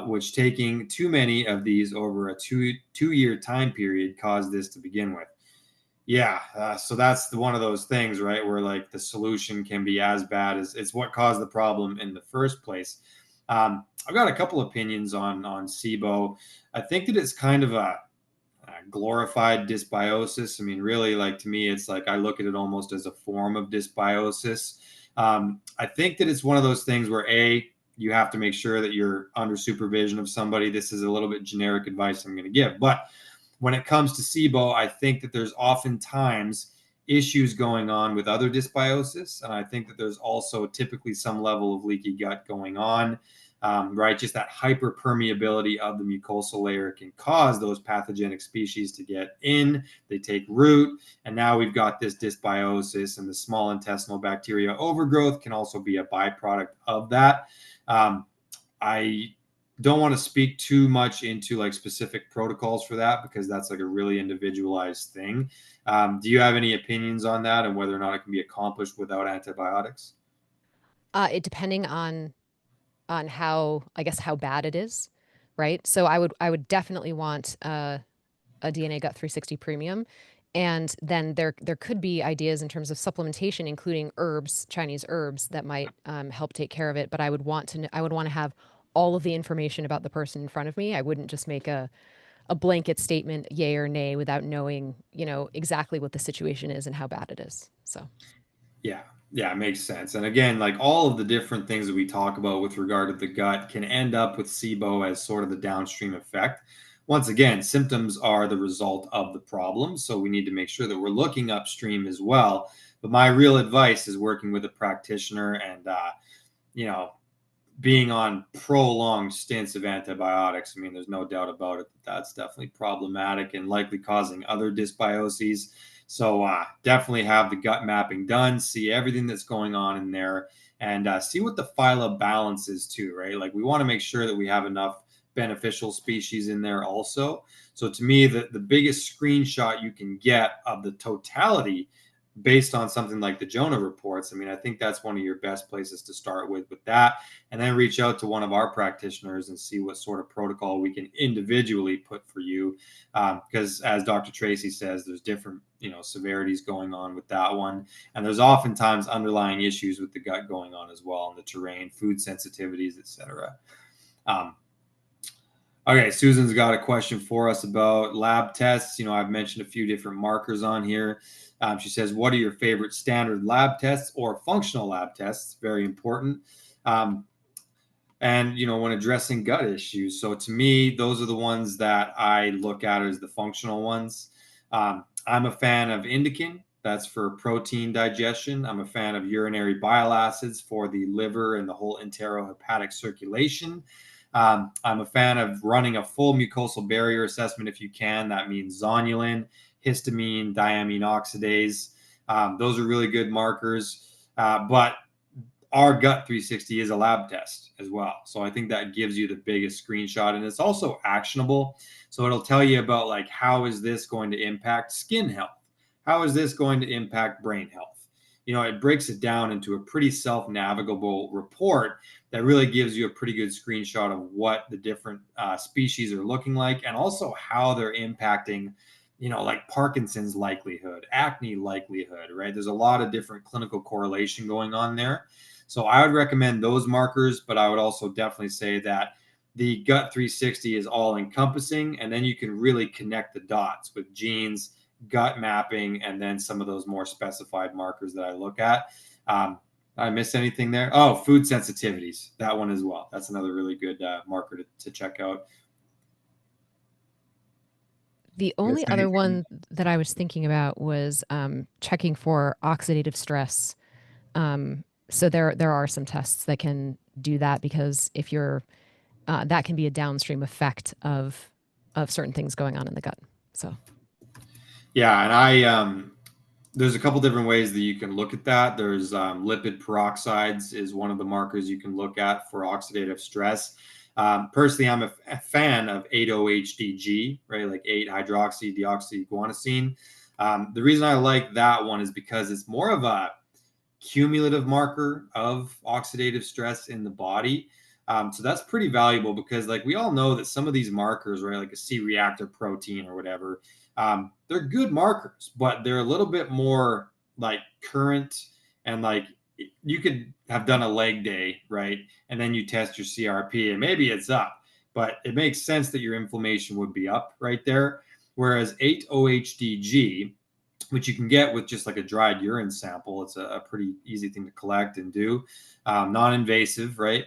Which taking too many of these over a two-year time period caused this to begin with. Yeah, so that's one of those things, right, where like the solution can be as bad as it's what caused the problem in the first place. I've got a couple opinions on SIBO. I think that it's kind of a glorified dysbiosis. I mean, really, like to me, it's like I look at it almost as a form of dysbiosis. I think that it's one of those things where you have to make sure that you're under supervision of somebody. This is a little bit generic advice I'm going to give, but when it comes to SIBO, I think that there's oftentimes issues going on with other dysbiosis, and I think that there's also typically some level of leaky gut going on. Right, just that hyperpermeability of the mucosal layer can cause those pathogenic species to get in. They take root, and now we've got this dysbiosis, and the small intestinal bacteria overgrowth can also be a byproduct of that. I don't want to speak too much into like specific protocols for that because that's like a really individualized thing. Do you have any opinions on that and whether or not it can be accomplished without antibiotics? It depending on how, I guess, how bad it is, right? So I would definitely want a DNA Gut 360 Premium. And then there could be ideas in terms of supplementation, including herbs, Chinese herbs, that might help take care of it. But I would want to have all of the information about the person in front of me. I wouldn't just make a blanket statement, yay or nay, without knowing, exactly what the situation is and how bad it is. So. Yeah. Yeah, it makes sense. And again, like all of the different things that we talk about with regard to the gut can end up with SIBO as sort of the downstream effect. Once again, symptoms are the result of the problem. So we need to make sure that we're looking upstream as well. But my real advice is working with a practitioner and, you know, being on prolonged stints of antibiotics. I mean, there's no doubt about it that that's definitely problematic and likely causing other dysbioses. So definitely have the gut mapping done, see everything that's going on in there, and see what the phyla balance is too, right? Like we want to make sure that we have enough beneficial species in there also. So to me, the biggest screenshot you can get of the totality based on something like the Jonah reports, I mean, I think that's one of your best places to start with that, and then reach out to one of our practitioners and see what sort of protocol we can individually put for you. Because as Dr. Tracy says, there's different, severities going on with that one. And there's oftentimes underlying issues with the gut going on as well, and the terrain, food sensitivities, etc. Um, Okay, Susan's got a question for us about lab tests. I've mentioned a few different markers on here. She says, what are your favorite standard lab tests or functional lab tests? Very important. Um, and, when addressing gut issues. So to me, those are the ones that I look at as the functional ones. I'm a fan of Indican. That's for protein digestion. I'm a fan of urinary bile acids for the liver and the whole enterohepatic circulation. I'm a fan of running a full mucosal barrier assessment if you can. That means zonulin, histamine, diamine oxidase. Those are really good markers. But our Gut 360 is a lab test as well. So I think that gives you the biggest screenshot, and it's also actionable. So it'll tell you about like, how is this going to impact skin health? How is this going to impact brain health? It breaks it down into a pretty self-navigable report that really gives you a pretty good screenshot of what the different species are looking like, and also how they're impacting, like Parkinson's likelihood, acne likelihood, right? There's a lot of different clinical correlation going on there. So I would recommend those markers, but I would also definitely say that the Gut 360 is all encompassing, and then you can really connect the dots with genes, gut mapping, and then some of those more specified markers that I look at. I missed anything there? Oh, food sensitivities. That one as well. That's another really good marker to check out. The only other one that I was thinking about was checking for oxidative stress. So there are some tests that can do that, because if you're that can be a downstream effect of certain things going on in the gut. So Yeah, and I there's a couple different ways that you can look at that. There's lipid peroxides is one of the markers you can look at for oxidative stress. Personally, I'm a fan of 8-OHDG, right? Like 8-hydroxy deoxyguanosine. The reason I like that one is because it's more of a cumulative marker of oxidative stress in the body. So that's pretty valuable, because like we all know that some of these markers, right, like a C-reactive protein or whatever, they're good markers, but they're a little bit more like current, and like you could have done a leg day, right? And then you test your CRP and maybe it's up, but it makes sense that your inflammation would be up right there. Whereas 8-OHDG, which you can get with just like a dried urine sample. It's a pretty easy thing to collect and do, non-invasive, right?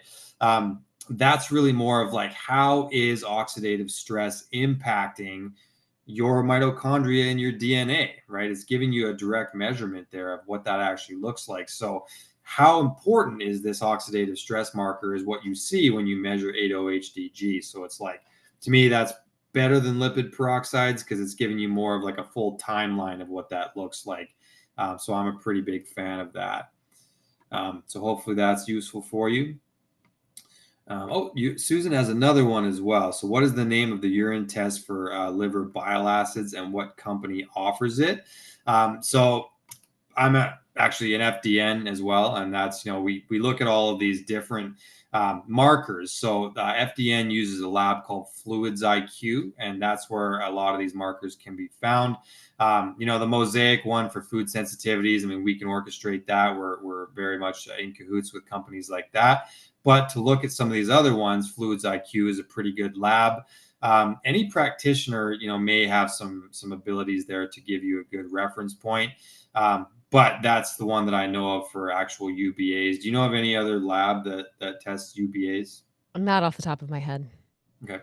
That's really more of like, how is oxidative stress impacting your mitochondria and your DNA, right? It's giving you a direct measurement there of what that actually looks like. So how important is this oxidative stress marker is what you see when you measure 8-OHDG. So it's like, to me, that's better than lipid peroxides, because it's giving you more of like a full timeline of what that looks like. So I'm a pretty big fan of that. So hopefully that's useful for you. Susan has another one as well. So what is the name of the urine test for liver bile acids, and what company offers it? So I'm actually an FDN as well, and that's, we look at all of these different markers. So FDN uses a lab called Fluids IQ, and that's where a lot of these markers can be found. The Mosaic one for food sensitivities, I mean, we can orchestrate that. We're very much in cahoots with companies like that. But to look at some of these other ones, Fluids IQ is a pretty good lab. Any practitioner, may have some abilities there to give you a good reference point. But that's the one that I know of for actual UBAs. Do you know of any other lab that tests UBAs? not off the top of my head. Okay.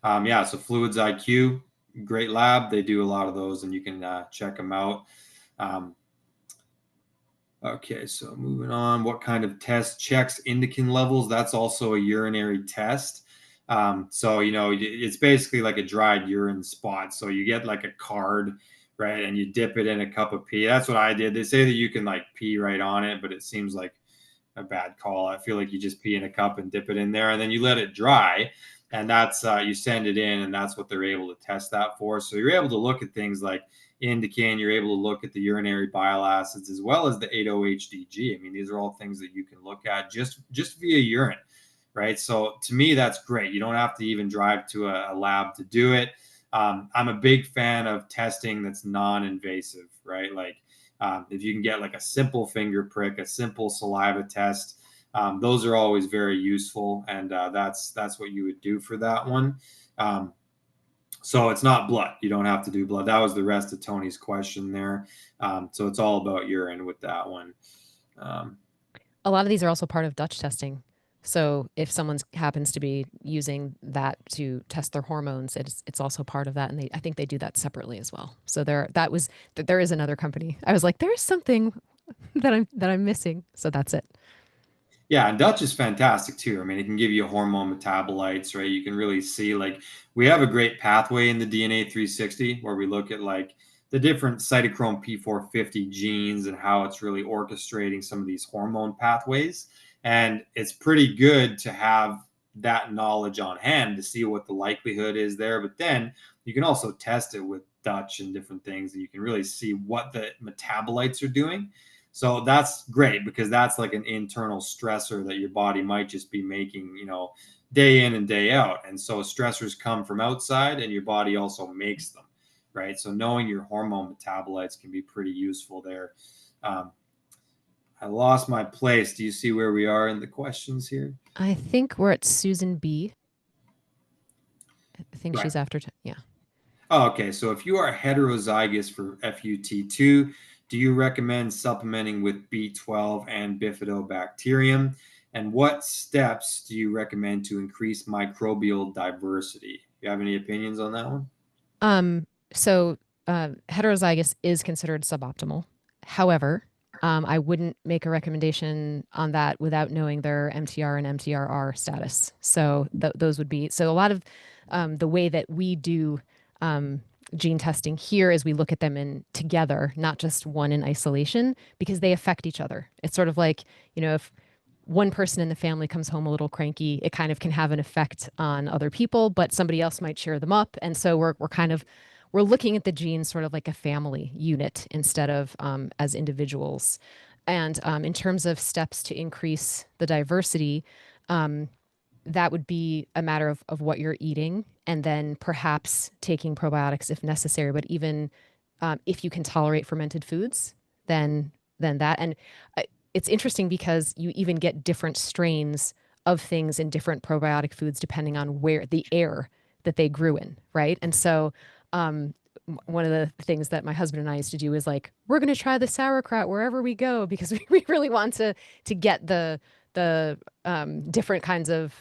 Yeah, so Fluids IQ, great lab. They do a lot of those, and you can check them out. Okay, so moving on. What kind of test checks indican levels? That's also a urinary test. So, it's basically like a dried urine spot. So you get like a card, right? And you dip it in a cup of pee. That's what I did. They say that you can like pee right on it, but it seems like a bad call. I feel like you just pee in a cup and dip it in there, and then you let it dry. And that's you send it in, and that's what they're able to test that for. So you're able to look at things like indican, you're able to look at the urinary bile acids as well as the 8-OHDG. I mean, these are all things that you can look at just via urine, right? So to me, that's great. You don't have to even drive to a lab to do it. I'm a big fan of testing that's non-invasive, right? Like if you can get like a simple finger prick, a simple saliva test, those are always very useful, and that's what you would do for that one. So it's not blood. You don't have to do blood. That was the rest of Tony's question there. So it's all about urine with that one. A lot of these are also part of Dutch testing. So if someone happens to be using that to test their hormones, it's also part of that, and I think they do that separately as well. So there is another company. I was like, there's something that I'm missing. So that's it. Yeah, and Dutch is fantastic too. I mean, it can give you hormone metabolites, right? You can really see like we have a great pathway in the DNA 360 where we look at like the different cytochrome P450 genes and how it's really orchestrating some of these hormone pathways. And it's pretty good to have that knowledge on hand to see what the likelihood is there. But then you can also test it with Dutch and different things, and you can really see what the metabolites are doing. So that's great because that's like an internal stressor that your body might just be making, day in and day out. And so stressors come from outside and your body also makes them, right? So knowing your hormone metabolites can be pretty useful there. Um, I lost my place. Do you see where we are in the questions here? I think we're at Susan B. I think Right. she's after. Yeah. Oh, okay. So if you are heterozygous for FUT2, do you recommend supplementing with B12 and bifidobacterium? And what steps do you recommend to increase microbial diversity? Do you have any opinions on that one? Um, so heterozygous is considered suboptimal. However, I wouldn't make a recommendation on that without knowing their MTR and MTRR status. So those would be so a lot of the way that we do um, gene testing here is we look at them in together, not just one in isolation, because they affect each other. It's sort of like, if one person in the family comes home a little cranky, it kind of can have an effect on other people, but somebody else might cheer them up. And so we're looking at the genes sort of like a family unit instead of as individuals. And in terms of steps to increase the diversity, um, that would be a matter of what you're eating and then perhaps taking probiotics if necessary. But even if you can tolerate fermented foods, then that. And it's interesting because you even get different strains of things in different probiotic foods depending on where the air that they grew in, right? And so um, one of the things that my husband and I used to do is like, we're going to try the sauerkraut wherever we go because we really want to get the different kinds of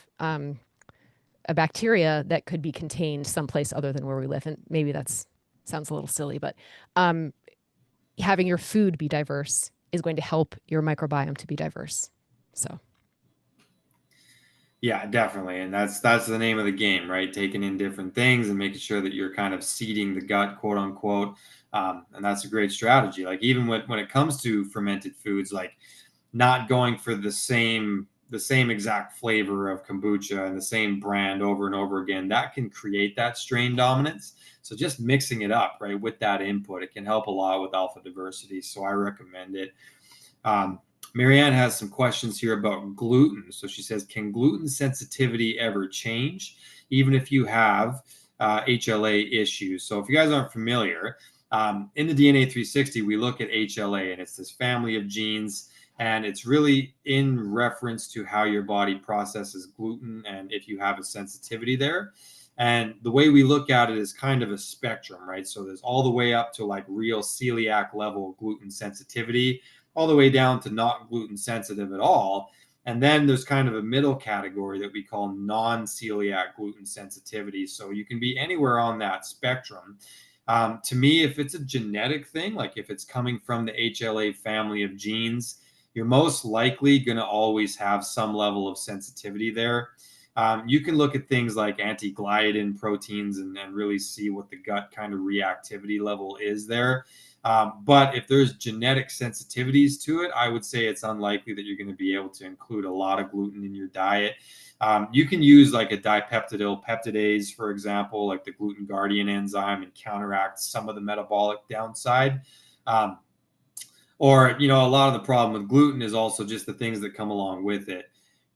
a bacteria that could be contained someplace other than where we live. And maybe that's sounds a little silly, but um, having your food be diverse is going to help your microbiome to be diverse. So, Yeah, definitely. And that's the name of the game, right? Taking in different things and making sure that you're kind of seeding the gut, quote unquote. And that's a great strategy. Like even when it comes to fermented foods, like not going for the same exact flavor of kombucha and the same brand over and over again, that can create that strain dominance. So just mixing it up, right, with that input, it can help a lot with alpha diversity. So I recommend it. Marianne has some questions here about gluten. So she says, can gluten sensitivity ever change, even if you have HLA issues? So if you guys aren't familiar, in the DNA 360, we look at HLA, and it's this family of genes, and it's really in reference to how your body processes gluten and if you have a sensitivity there. And the way we look at it is kind of a spectrum, right? So there's all the way up to like real celiac level gluten sensitivity, all the way down to not gluten sensitive at all. And then there's kind of a middle category that we call non celiac gluten sensitivity. So you can be anywhere on that spectrum. To me, if it's a genetic thing, like if it's coming from the HLA family of genes, you're most likely going to always have some level of sensitivity there. You can look at things like anti-gliadin proteins and really see what the gut kind of reactivity level is there. But if there's genetic sensitivities to it, I would say it's unlikely that you're going to be able to include a lot of gluten in your diet. You can use like a dipeptidyl peptidase, for example, like the gluten guardian enzyme, and counteract some of the metabolic downside. Um, or, a lot of the problem with gluten is also just the things that come along with it,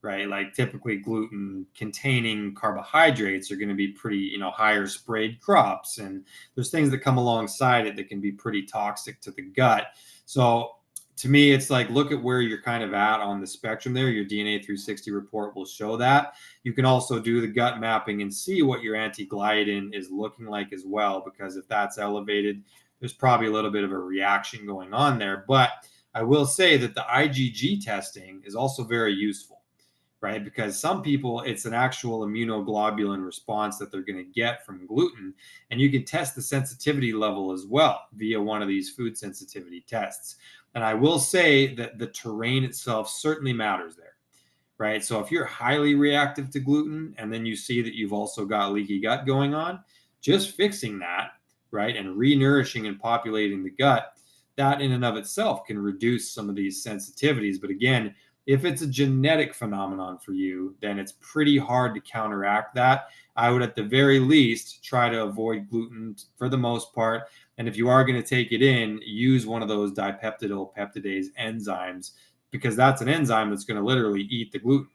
right? Like typically gluten containing carbohydrates are going to be pretty, higher sprayed crops. And there's things that come alongside it that can be pretty toxic to the gut. So to me, it's like, look at where you're kind of at on the spectrum there. Your DNA 360 report will show that. You can also do the gut mapping and see what your anti-gliadin is looking like as well, because if that's elevated, there's probably a little bit of a reaction going on there. But I will say that the IgG testing is also very useful, right? Because some people, it's an actual immunoglobulin response that they're going to get from gluten. And you can test the sensitivity level as well via one of these food sensitivity tests. And I will say that the terrain itself certainly matters there, right? So if you're highly reactive to gluten and then you see that you've also got leaky gut going on, just fixing that, right, and re-nourishing and populating the gut, that in and of itself can reduce some of these sensitivities. But again, if it's a genetic phenomenon for you, then it's pretty hard to counteract that. I would at the very least try to avoid gluten for the most part. And if you are going to take it in, use one of those dipeptidyl peptidase enzymes, because that's an enzyme that's going to literally eat the gluten,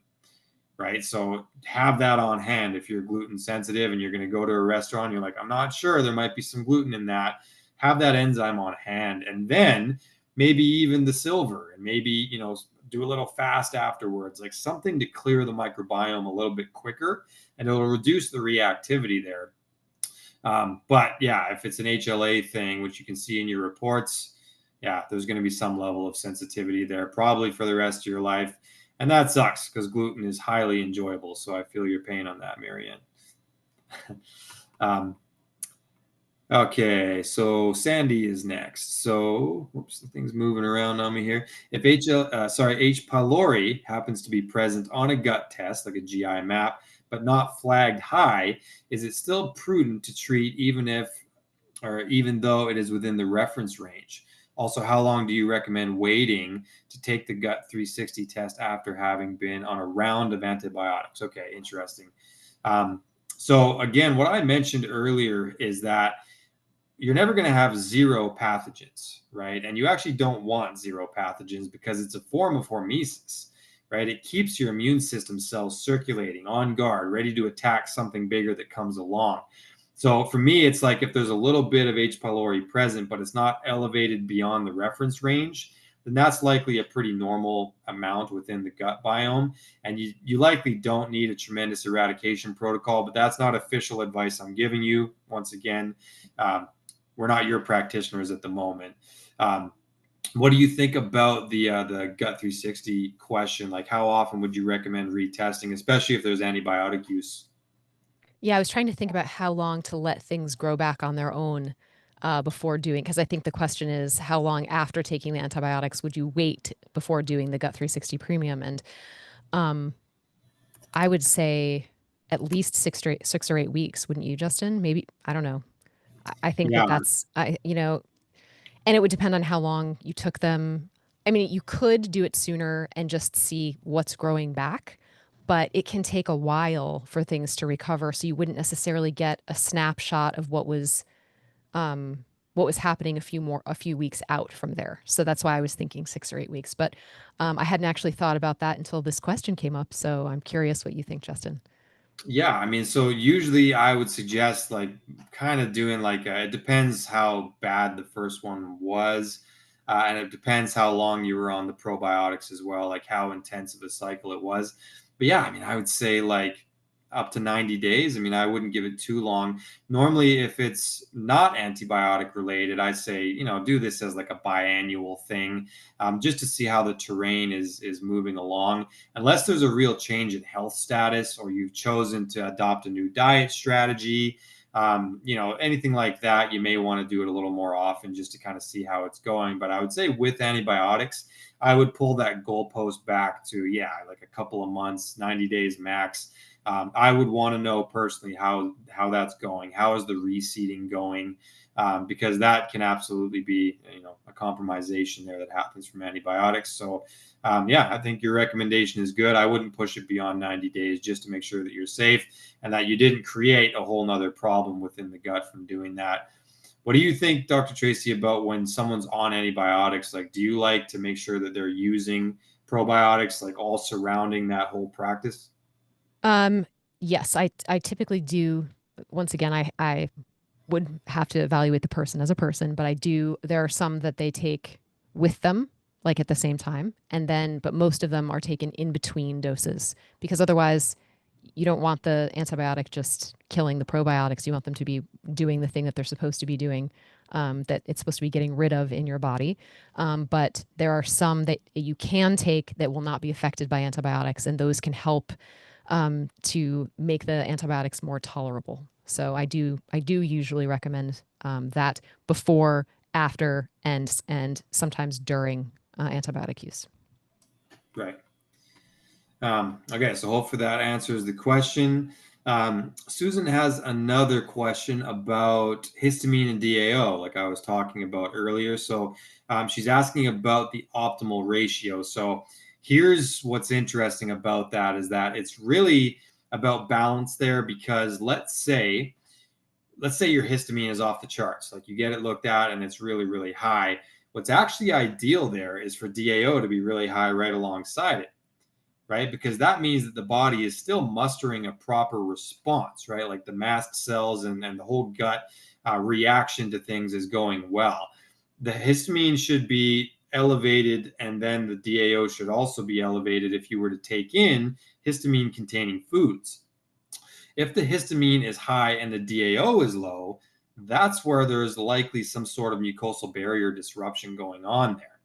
right? So have that on hand if you're gluten sensitive and you're going to go to a restaurant, you're like, I'm not sure, there might be some gluten in that. Have that enzyme on hand, and then maybe even the silver, and maybe, do a little fast afterwards, like something to clear the microbiome a little bit quicker, and it'll reduce the reactivity there. But yeah, if it's an HLA thing, which you can see in your reports, yeah, there's going to be some level of sensitivity there, probably for the rest of your life. And that sucks because gluten is highly enjoyable. So I feel your pain on that, Marianne. um, okay, so Sandy is next. So, whoops, the thing's moving around on me here. If H. pylori happens to be present on a gut test, like a GI map, but not flagged high, is it still prudent to treat even though it is within the reference range? Also, how long do you recommend waiting to take the gut 360 test after having been on a round of antibiotics? Okay, interesting. So again, what I mentioned earlier is that you're never going to have zero pathogens, right? And you actually don't want zero pathogens because it's a form of hormesis, right? It keeps your immune system cells circulating, on guard, ready to attack something bigger that comes along. So for me, it's like if there's a little bit of H. pylori present, but it's not elevated beyond the reference range, then that's likely a pretty normal amount within the gut biome. And you likely don't need a tremendous eradication protocol, but that's not official advice I'm giving you. Once again, we're not your practitioners at the moment. What do you think about the gut 360 question? Like, how often would you recommend retesting, especially if there's antibiotic use? Yeah, I was trying to think about how long to let things grow back on their own before doing, because I think the question is how long after taking the antibiotics would you wait before doing the Gut 360 Premium? And um, I would say at least 6 or 8 weeks, wouldn't you, Justin? Maybe, I don't know. I think Yeah, and it would depend on how long you took them. I mean, you could do it sooner and just see what's growing back, but it can take a while for things to recover. So you wouldn't necessarily get a snapshot of what was happening a few weeks out from there. So that's why I was thinking 6 or 8 weeks. But I hadn't actually thought about that until this question came up. So I'm curious what you think, Justin. yeah. I mean, so usually I would suggest like kind of doing like it depends how bad the first one was, and it depends how long you were on the probiotics as well, like how intensive a cycle it was. But yeah, I mean, I would say like up to 90 days. I mean, I wouldn't give it too long. Normally, if it's not antibiotic related, I say, do this as like a biannual thing, just to see how the terrain is moving along. Unless there's a real change in health status or you've chosen to adopt a new diet strategy, anything like that, you may want to do it a little more often just to kind of see how it's going. But I would say with antibiotics, I would pull that goalpost back to, yeah, like a couple of months, 90 days max. I would want to know personally how that's going. How is the reseeding going? Because that can absolutely be, a compromisation there that happens from antibiotics. So yeah, I think your recommendation is good. I wouldn't push it beyond 90 days just to make sure that you're safe and that you didn't create a whole nother problem within the gut from doing that. What do you think, Dr. Tracy, about when someone's on antibiotics? Like, do you like to make sure that they're using probiotics, like all surrounding that whole practice? Um, yes, I typically do. Once again, I would have to evaluate the person as a person, but I do. There are some that they take with them, like at the same time, and then, but most of them are taken in between doses because otherwise, you don't want the antibiotic just killing the probiotics. You want them to be doing the thing that they're supposed to be doing. that it's supposed to be getting rid of in your body. But there are some that you can take that will not be affected by antibiotics, and those can help to make the antibiotics more tolerable. So I do usually recommend that before, after, and sometimes during antibiotic use. Right. Okay, so hopefully that answers the question. Susan has another question about histamine and DAO, like I was talking about earlier. So she's asking about the optimal ratio. So here's what's interesting about that is that it's really about balance there, because let's say your histamine is off the charts, like you get it looked at and it's really, really high. What's actually ideal there is for DAO to be really high right alongside it, right? Because that means that the body is still mustering a proper response, right? Like the mast cells and the whole gut reaction to things is going well. The histamine should be elevated, and then the DAO should also be elevated if you were to take in histamine containing foods. If the histamine is high and the DAO is low, that's where there's likely some sort of mucosal barrier disruption going on there,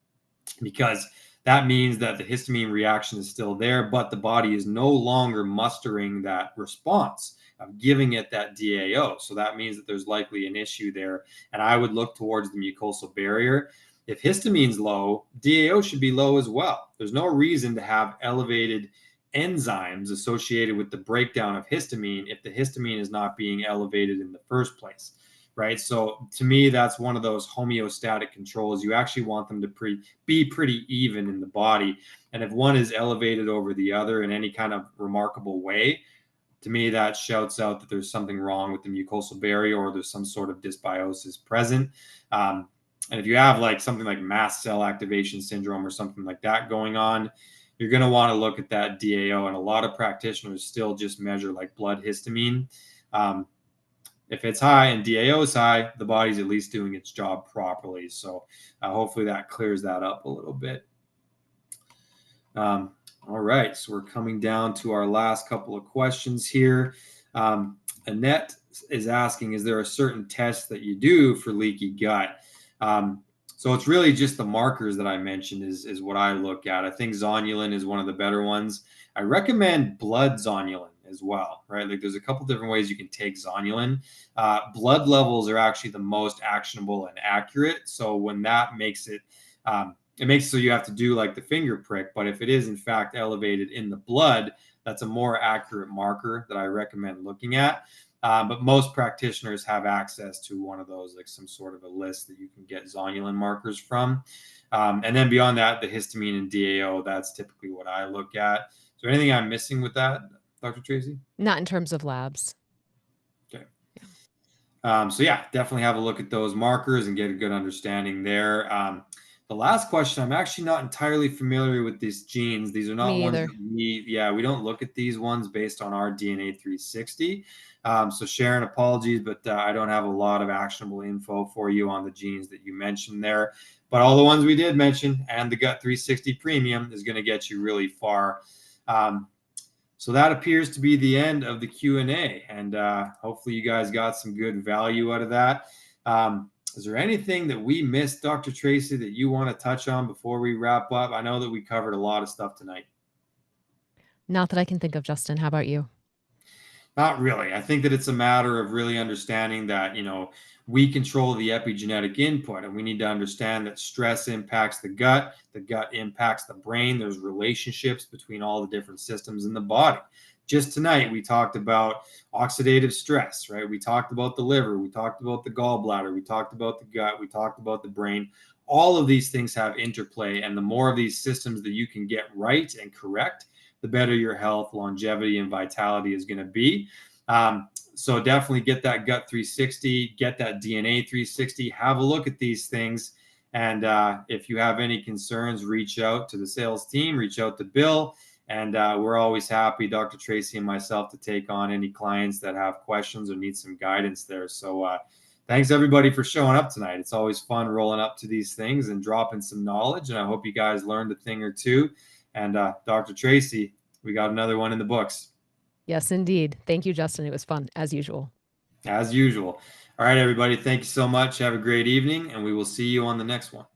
because that means that the histamine reaction is still there, but the body is no longer mustering that response of giving it that DAO. So that means that there's likely an issue there. And I would look towards the mucosal barrier. If histamine's low, DAO should be low as well. There's no reason to have elevated enzymes associated with the breakdown of histamine if the histamine is not being elevated in the first place, right? So to me, that's one of those homeostatic controls. You actually want them to be pretty even in the body. And if one is elevated over the other in any kind of remarkable way, to me, that shouts out that there's something wrong with the mucosal barrier, or there's some sort of dysbiosis present. And if you have like something like mast cell activation syndrome or something like that going on, you're going to want to look at that DAO. And a lot of practitioners still just measure like blood histamine. If it's high and DAO is high, the body's at least doing its job properly. So hopefully that clears that up a little bit. All right, so we're coming down to our last couple of questions here. Annette is asking, is there a certain test that you do for leaky gut? So it's really just the markers that I mentioned is what I look at. I think zonulin is one of the better ones. I recommend blood zonulin as well, right? Like there's a couple different ways you can take zonulin. Blood levels are actually the most actionable and accurate. So when that makes it, it makes it so you have to do like the finger prick. But if it is in fact elevated in the blood, that's a more accurate marker that I recommend looking at. But most practitioners have access to one of those, like some sort of a list that you can get zonulin markers from. And then beyond that, the histamine and DAO, that's typically what I look at. Is there anything I'm missing with that, Dr. Tracy? Not in terms of labs. Okay. So yeah, definitely have a look at those markers and get a good understanding there. The last question, I'm actually not entirely familiar with these genes. These are not Me ones either. that we don't look at these ones based on our DNA 360. So Sharon, apologies, but I don't have a lot of actionable info for you on the genes that you mentioned there. But all the ones we did mention and the Gut 360 Premium is going to get you really far. So that appears to be the end of the Q&A, and hopefully you guys got some good value out of that. Is there anything that we missed, Dr. Tracy, that you want to touch on before we wrap up? I know that we covered a lot of stuff tonight. Not that I can think of, Justin. How about you? Not really. I think that it's a matter of really understanding that, we control the epigenetic input, and we need to understand that stress impacts the gut impacts the brain. There's relationships between all the different systems in the body. Just tonight, we talked about oxidative stress, right? We talked about the liver, we talked about the gallbladder, we talked about the gut, we talked about the brain. All of these things have interplay, and the more of these systems that you can get right and correct, the better your health, longevity, and vitality is going to be. So definitely get that Gut 360, get that DNA 360, have a look at these things. And if you have any concerns, reach out to the sales team, reach out to Bill. And we're always happy, Dr. Tracy and myself, to take on any clients that have questions or need some guidance there. So thanks everybody for showing up tonight. It's always fun rolling up to these things and dropping some knowledge. And I hope you guys learned a thing or two. And Dr. Tracy, we got another one in the books. Yes, indeed. Thank you, Justin. It was fun, as usual. As usual. All right, everybody. Thank you so much. Have a great evening, and we will see you on the next one.